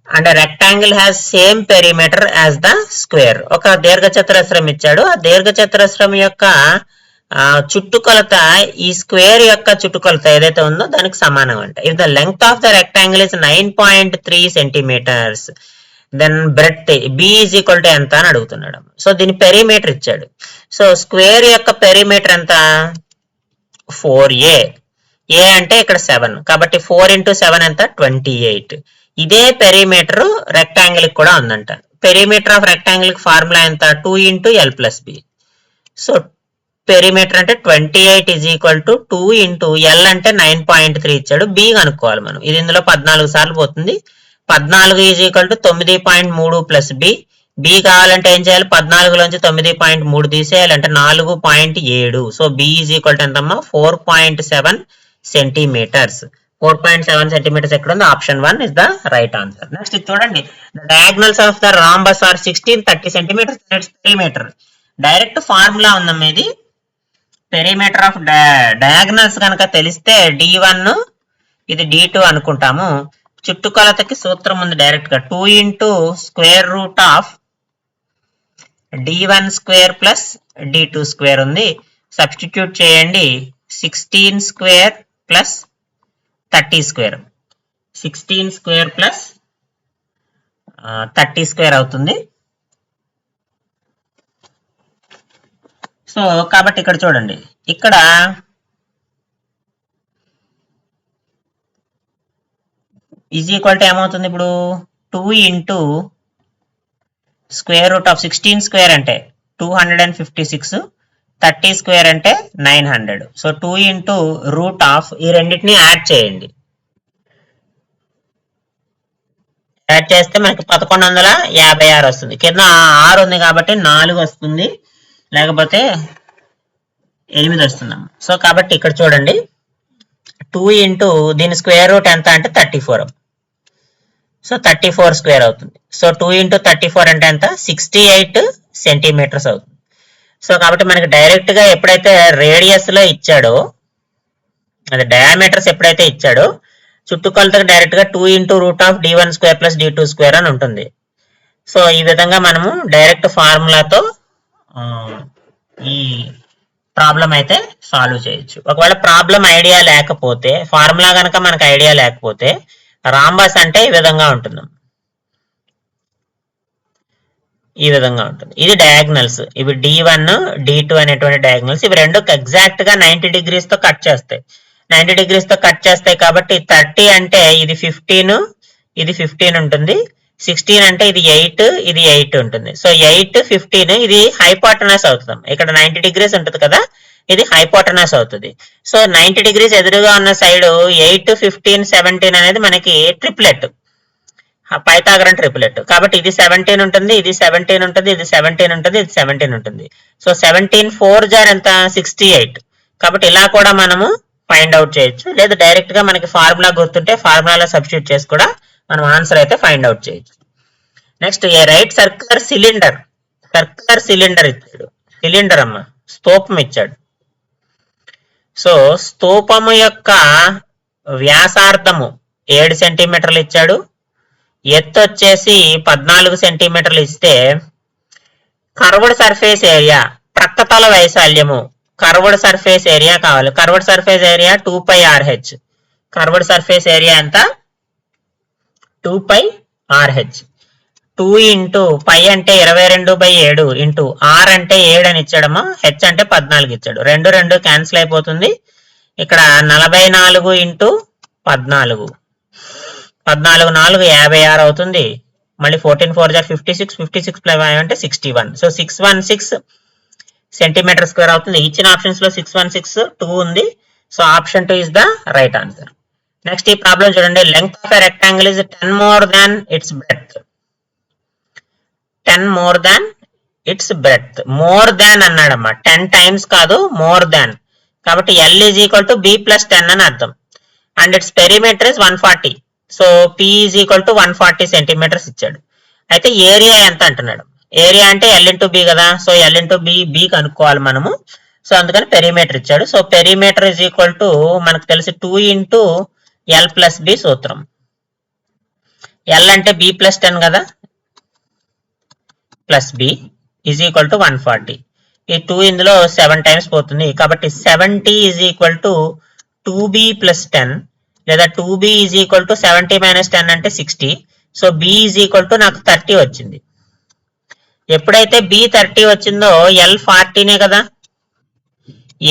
And rectangle has same perimeter as the square. ఒక దీర్ఘ చతురస్రం ఇచ్చాడు. ఆ దీర్ఘ చతురస్రం యొక్క చుట్టుకొలత ఈ స్క్వేర్ యొక్క చుట్టుకొలత ఏదైతే ఉందో దానికి సమానం అంట. If the length of the rectangle is 9.3 centimetres, then breadth B is equal to ఎంత అని అడుగుతున్నాడు. సో దీని పెరిమీటర్ ఇచ్చాడు. సో స్క్వేర్ యొక్క పెరిమీటర్ ఎంత? 4A. A అంటే ఇక్కడ 7 కాబట్టి 4 ఇంటూ 7 ఎంత? 28. ఇదే పెరిమీటర్ రెక్టాంగిల్ కూడా ఉందంట. పెరిమీటర్ ఆఫ్ రెక్టాంగిల్ ఫార్ములా ఎంత? 2 into L plus B. So perimeter అంటే 28 is equal to 2 into L అంటే 9.3 ఇచ్చాడు. B కనుక్కోవాలి మనం. ఇది ఇందులో 14 సార్లు పోతుంది. 14 is equal to 9.3 plus B. B కావాలంటే ఏం చేయాలి? 14లోంచి 9.3 తీసేయాలంటే 4.7. So B is equal to ఎంతమ్మా? 4.7 సెంటీమీటర్స్. 4.7 సెంటీమీటర్స్ ఎక్కడ ఉంది? Option 1 is the right answer. Next చూడండి, the diagonals of the rhombus are 16 30 centimetres its perimeter. Direct formula ఉందమ్మా ఇది. పెరిమీటర్ ఆఫ్ డయాగ్నల్స్ కనుక తెలిస్తే D1 ఇది D2 అనుకుంటాము. చుట్టుకొలతకి సూత్రం ఉంది డైరెక్ట్ గా. 2 into square root of D1 square plus D2 square ఉంది. సబ్స్టిట్యూట్ చేయండి. 16 square plus 30 square. 16 square plus 30 square అవుతుంది. సో కాబట్టి ఇక్కడ చూడండి, ఇక్కడ ఈజ్ ఈక్వల్ టు ఏమవుతుంది ఇప్పుడు? 2 into square root of 16 square అంటే 256, 30 స్క్వేర్ అంటే 900. సో 2 ఇంటూ రూట్ ఆఫ్ ఈ రెండింటిని యాడ్ చేయండి. యాడ్ చేస్తే మనకి 1156 వస్తుంది. కింద 6 ఉంది కాబట్టి 4 వస్తుంది, లేకపోతే 8 వస్తుందమ్మా. సో కాబట్టి ఇక్కడ చూడండి, 2 ఇంటూ దీని స్క్వేర్ రూట్ ఎంత అంటే 34. సో 34 స్క్వేర్ అవుతుంది. సో 2 ఇంటూ 34 అంటే ఎంత? 68 సెంటీమీటర్స్ అవుతుంది. సో కాబట్టి మనకి డైరెక్ట్ గా ఎప్పుడైతే రేడియస్ లో ఇచ్చాడో, అది డయామీటర్స్ ఎప్పుడైతే ఇచ్చాడో, చుట్టుకొలతకు డైరెక్ట్ గా 2 into root of D1 square plus D2 square అని ఉంటుంది. సో ఈ విధంగా మనము డైరెక్ట్ ఫార్ములాతో ఈ ప్రాబ్లం అయితే సాల్వ్ చేయొచ్చు. ఒకవేళ ప్రాబ్లం ఐడియా లేకపోతే, ఫార్ములా కనుక మనకు ఐడియా లేకపోతే, రాంబస్ అంటే ఈ విధంగా ఉంటుంది. ఈ విధంగా ఉంటుంది. ఇది డయాగ్నల్స్. ఇవి D1 D2 అనేటువంటి డయాగ్నల్స్. ఇవి రెండు ఎగ్జాక్ట్ గా 90 degrees తో కట్ చేస్తాయి. 90 degrees తో కట్ చేస్తాయి కాబట్టి 30 అంటే ఇది 15, ఇది 15 ఉంటుంది. 16 అంటే ఇది 8, ఇది 8 ఉంటుంది. సో 8, 15 ఇది హైపోటనస్ అవుతుంది. ఇక్కడ 90 degrees ఉంటుంది కదా, ఇది హైపోటనస్ అవుతుంది. సో 90 degrees ఎదురుగా ఉన్న సైడ్ 8, 15, 17 అనేది మనకి ట్రిప్లెట్, పైథాగరన్ ట్రిప్లెట్. కాబట్టి ఇది 17 ఉంటుంది, ఇది 17 ఉంటుంది, ఇది 17 ఉంటుంది, ఇది 17 ఉంటుంది. సో 17 4 జార్ ఎంత 68. కాబట్టి ఇలా కూడా మనము ఫైండ్ అవుట్ చేయొచ్చు. లేదా డైరెక్ట్ గా మనకి ఫార్ములా గుర్తుంటే ఫార్ములాలో సబ్స్టిట్యూట్ చేసి కూడా మనం ఆన్సర్ అయితే ఫైండ్ అవుట్ చేయొచ్చు. నెక్స్ట్ ఏ రైట్ సర్క్యులర్ సిలిండర్ ఇచ్చాడు. సిలిండర్ అమ్మ స్తూపం ఇచ్చాడు. సో స్తూపము యొక్క వ్యాసార్థము 7 సెంటీమీటర్లు ఇచ్చాడు. ఎత్తు వచ్చేసి 14 సెంటీమీటర్లు ఇస్తే కర్వ్డ్ సర్ఫేస్ ఏరియా, ప్రక్కతల వైశాల్యము, కర్వ్డ్ సర్ఫేస్ ఏరియా కావాలి. Curved surface area 2πRH. Curved surface area ఎంత 2πRH. 2 ఇంటూ π అంటే 22/7 ఇంటూ r అంటే 7 అని ఇచ్చాడమ్మా. h అంటే 14 ఇచ్చాడు. 2 క్యాన్సిల్ అయిపోతుంది. ఇక్కడ 44 ఇంటూ 14, 14 4 56 అవుతుంది. మళ్ళీ 14 4 జార్ 56, 56 ప్లస్ 5 అంటే 61. సో 616 సెంటీమీటర్ స్క్వేర్ అవుతుంది. ఇచ్చిన ఆప్షన్స్ లో 616 2 ఉంది. So option 2 is the right answer. Next ఈ ప్రాబ్లం చూడండి. Length of a rectangle is 10 more than its breadth. 10 more than its breadth. More than అన్నాడమ్మా, 10 times కాదు, మోర్ దాన్. కాబట్టి L is equal to B plus 10 అని అర్థం. And its perimeter is 140. So P is equal to 140 centimetres ఇచ్చాడు. అయితే ఏరియా ఎంత అంటున్నాడు. ఏరియా అంటే L ఇంటూ B కదా. సో L ఇంటూ B కనుక్కోవాలి మనము. సో అందుకని పెరిమీటర్ ఇచ్చాడు. So perimeter is equal to మనకు తెలిసి 2 ఇంటూ L ప్లస్ B సూత్రం. L అంటే B ప్లస్ 10 కదా, plus B is equal to 140. ఈ 2 ఇందులో 7 times పోతుంది. కాబట్టి 70 is equal to 2B plus 10, లేదా 2B is equal to 70 minus 10 అంటే 60. So B is equal to నాకు 30 వచ్చింది. ఎప్పుడైతే B 30 వచ్చిందో L 40నే కదా.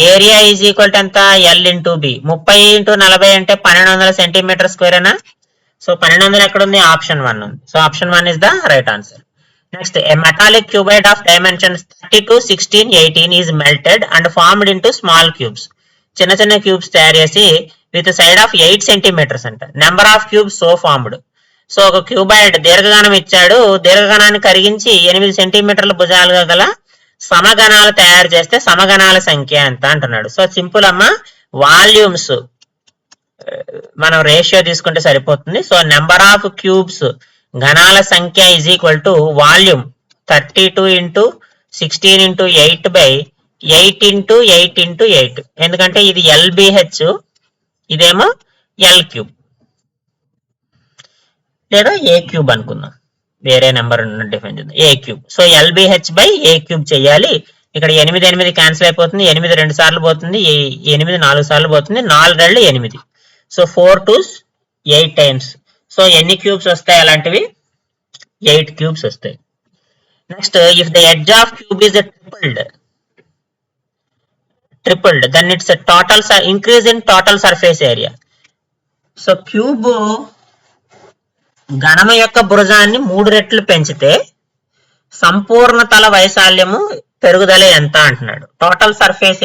ఏరియా ఈజ్ ఈక్వల్ టు ఎంత L ఇంటూ B. 30 ఇంటూ 40 అంటే 1200 సెంటీమీటర్ స్క్వేరేనా. సో 1200 ఎక్కడ ఉంది, ఆప్షన్ 1 ఉంది. So option 1 is the right answer. Next A metallic cuboid of dimensions 32, 16, 18 is melted and formed into small cubes. చిన్న చిన్న క్యూబ్స్ తయారు చేసి విత్ సైడ్ ఆఫ్ 8 సెంటీమీటర్స్ అంట. Number of cubes so formed. So ఒక క్యూబాయిడ్ దీర్ఘగణం ఇచ్చాడు. దీర్ఘగణాన్ని కరిగించి 8 సెంటీమీటర్ల భుజాలుగా గల సమగణాలు తయారు చేస్తే సమగణాల సంఖ్య ఎంత అంటున్నాడు. సో సింపుల్ అమ్మా, వాల్యూమ్స్ మనం రేషియో తీసుకుంటే సరిపోతుంది. సో నెంబర్ ఆఫ్ క్యూబ్స్ గణాల సంఖ్య is equal to volume 32 into 16 into 8 by 8 into 8 into 8. ఎందుకంటే ఇది LBH, ఇదేమో L క్యూబ్ లేదా A క్యూబ్ అనుకుందాం. వేరే నెంబర్ డిఫైన్ చేద్దాం, A cube. So LBH by A cube చేయాలి. ఇక్కడ 8 క్యాన్సిల్ అయిపోతుంది. 8 2 సార్లు పోతుంది, 8 4 సార్లు పోతుంది, 4 2 8. So 4 2s 8 times. సో ఎన్ని క్యూబ్స్ వస్తాయి అలాంటివి, 8 క్యూబ్స్ వస్తాయి. Next if the edge of cube is tripled then it's a total increase in total surface area. So cube గణమ యొక్క భుజాన్ని 3 రెట్లు పెంచితే సంపూర్ణ తల వైశాల్యము పెరుగుదల ఎంత అంటున్నాడు. Total surface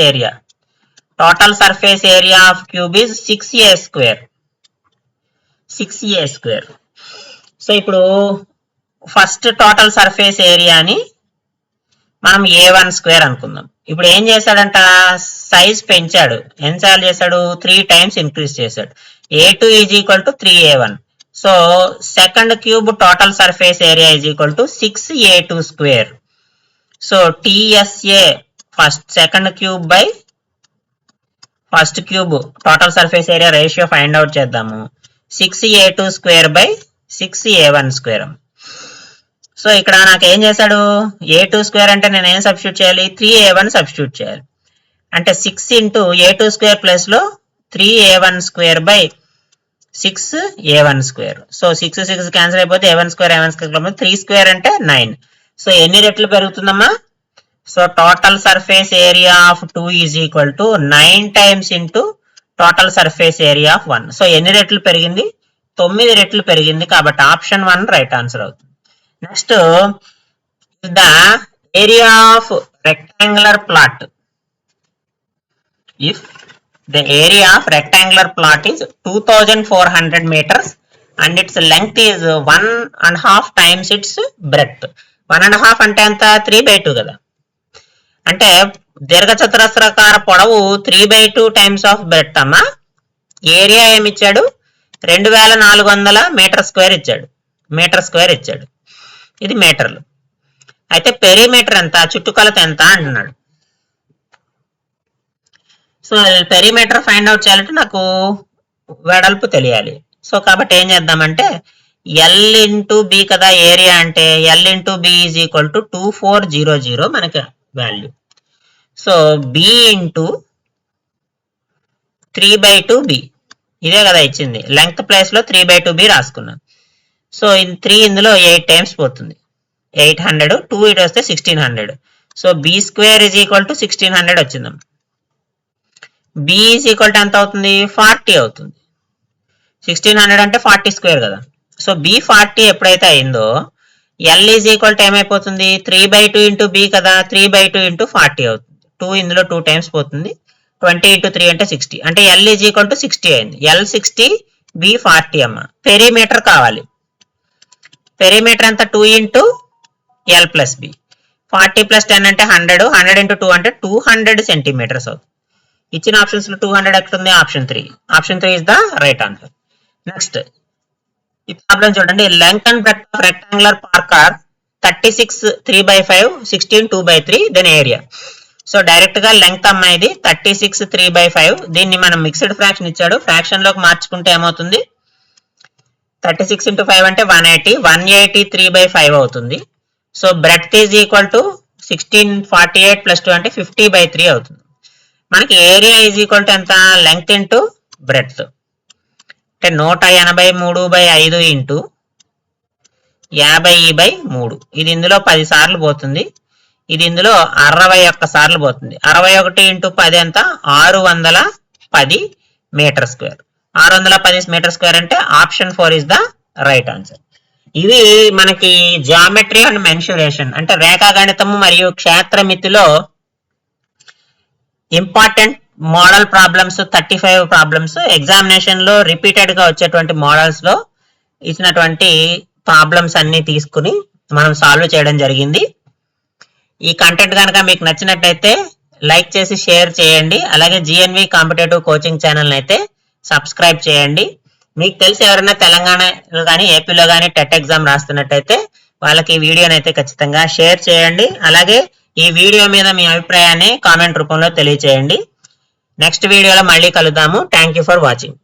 area of cube is 6a square. So ఇప్పుడు ఫస్ట్ టోటల్ సర్ఫేస్ ఏరియాని మనం A1 స్క్వేర్ అనుకుందాం. ఇప్పుడు ఏం చేశాడంట, సైజ్ పెంచాడు. ఎన్నిసార్లు చేశాడు, 3 times ఇంక్రీజ్ చేశాడు. A2 is equal to 3A1. So second cube total surface area is equal to 6A2 square. So TSA first second cube by first cube total surface area ratio find out చేద్దాము. 6A2 square by 6A1 square. So ఇక్కడ నాకు ఏం చేశాడు, A2 స్క్వేర్ అంటే నేను ఏం సబ్స్టిట్యూట్ చేయాలి, 3A1 సబ్స్టిట్యూట్ చేయాలి. అంటే 6 ఇంటూ A2 స్క్వేర్ ప్లస్ లో 3A1 square by 6A1 square. So 6 6 cancel అయిపోతే A1 స్క్వేర్ 3 స్క్వేర్ అంటే 9. సో ఎన్ని రెట్లు పెరుగుతుందమ్మా? So total surface area of 2 is equal to 9 times into total surface area of 1. So ఎన్ని రెట్లు పెరిగింది? 9 రెట్లు పెరిగింది. కాబట్టి ఆప్షన్ 1 రైట్ ఆన్సర్ అవుతుంది. Next, the area of rectangular plot. If the area of rectangular plot is 2400 meters and its length is 1.5 times its breadth. 1.5 అంటే ఎంత? 3/2 కదా. అంటే దీర్ఘచతురస్రాకార పొడవు 3/2 టైమ్స్ ఆఫ్ బ్రెడ్త్ అమ్మా. ఏరియా ఏమి ఇచ్చాడు? 2400 మీటర్ స్క్వేర్ ఇచ్చాడు. ఇది మీటర్లు. అయితే పెరిమీటర్ ఎంత? చుట్టుకొలత ఎంత అంటున్నాడు. సో పెరిమీటర్ ఫైండ్ అవుట్ చేయాలంటే నాకు వెడల్పు తెలియాలి. సో కాబట్టి ఏం చేద్దామంటే ఎల్ ఇంటూ బి కదా ఏరియా అంటే, L into B is equal to 2400 మనకి value. So B into 3/2b ఇదే కదా ఇచ్చింది. లెంగ్త్ ప్లేస్ లో 3/2b రాసుకున్నాం. సో 3 ఇందులో 8 టైమ్స్ పోతుంది. 800, 2 ఇటు వస్తే 1600. So B square is equal to 1600 వచ్చిందాం. బి ఈజ్ ఈక్వల్ టు ఎంత అవుతుంది? 40 అవుతుంది. 1600 అంటే 40 స్క్వేర్ కదా. సో బి 40 ఎప్పుడైతే అయిందో ఎల్ ఈజ్ ఈక్వల్ టు ఏమైపోతుంది? 3/2 ఇంటూ బి కదా, 3/2 ఇంటూ 40 అవుతుంది. 2 ఇందులో 2 టైమ్స్ పోతుంది. 20 ఇంటూ 3 అంటే 60. అంటే ఎల్ ఈజ్ ఈక్వల్ టు 60 అయింది. ఎల్ 60, బి 40 అమ్మ. పెరిమీటర్ కావాలి. పెరిమీటర్ ఎంత? 2 into L plus B. 40 plus 10 అంటే 100. 100 ఇంటూ 2 అంటే 200 సెంటీమీటర్స్ అవుతుంది. ఇచ్చిన ఆప్షన్స్ లో 200 ఎక్కడ ఉంది? Option 3. Option 3 is the right answer. Next ఈ ప్రాబ్లం చూడండి. Length and breadth of rectangular park are 36 3/5, 16 2/3. Then area. So direct గా లెంగ్త్ అమ్మా ఇది 36 3/5. దీన్ని మనం మిక్స్డ్ ఫ్రాక్షన్ ఇచ్చాడు, ఫ్రాక్షన్ లోకి మార్చుకుంటే ఏమవుతుంది? 36 ఇంటూ 5 అంటే 180. 180 3/5 అవుతుంది. So breadth is equal to 16 48 plus 2 అంటే 50/3 అవుతుంది. మనకి ఏరియా ఈజ్ ఈక్వల్ టు ఎంత? లెంగ్త్ ఇంటూ బ్రెడ్త్ అంటే 183/5 ఇంటూ 50/3. ఇది ఇందులో 10 సార్లు పోతుంది. ఇది ఇందులో 61 సార్లు పోతుంది. 61 ఇంటూ 10 ఎంత? 610 మీటర్ స్క్వేర్. 610 మీటర్ స్క్వేర్ అంటే option 4 is the right answer. ఇవి మనకి జియోమెట్రీ అండ్ మెన్సురేషన్ అంటే రేఖాగణితము మరియు క్షేత్రమితిలో important model problems 35 problems examination లో రిపీటెడ్ గా వచ్చేటువంటి మోడల్స్ లో ఇచ్చినటువంటి ప్రాబ్లమ్స్ అన్ని తీసుకుని మనం సాల్వ్ చేయడం జరిగింది. ఈ కంటెంట్ కనుక మీకు నచ్చినట్టయితే లైక్ చేసి షేర్ చేయండి. అలాగే జిఎన్వి కాంపిటేటివ్ కోచింగ్ ఛానల్ అయితే సబ్స్క్రైబ్ చేయండి. మీకు తెలిసి ఎవరైనా తెలంగాణలో కానీ ఏపీలో కానీ టెట్ ఎగ్జామ్ రాస్తున్నట్టయితే వాళ్ళకి ఈ వీడియోని అయితే ఖచ్చితంగా షేర్ చేయండి. అలాగే ఈ వీడియో మీద మీ అభిప్రాయాన్ని కామెంట్ రూపంలో తెలియచేయండి. నెక్స్ట్ వీడియోలో మళ్ళీ కలుద్దాము. Thank you for watching.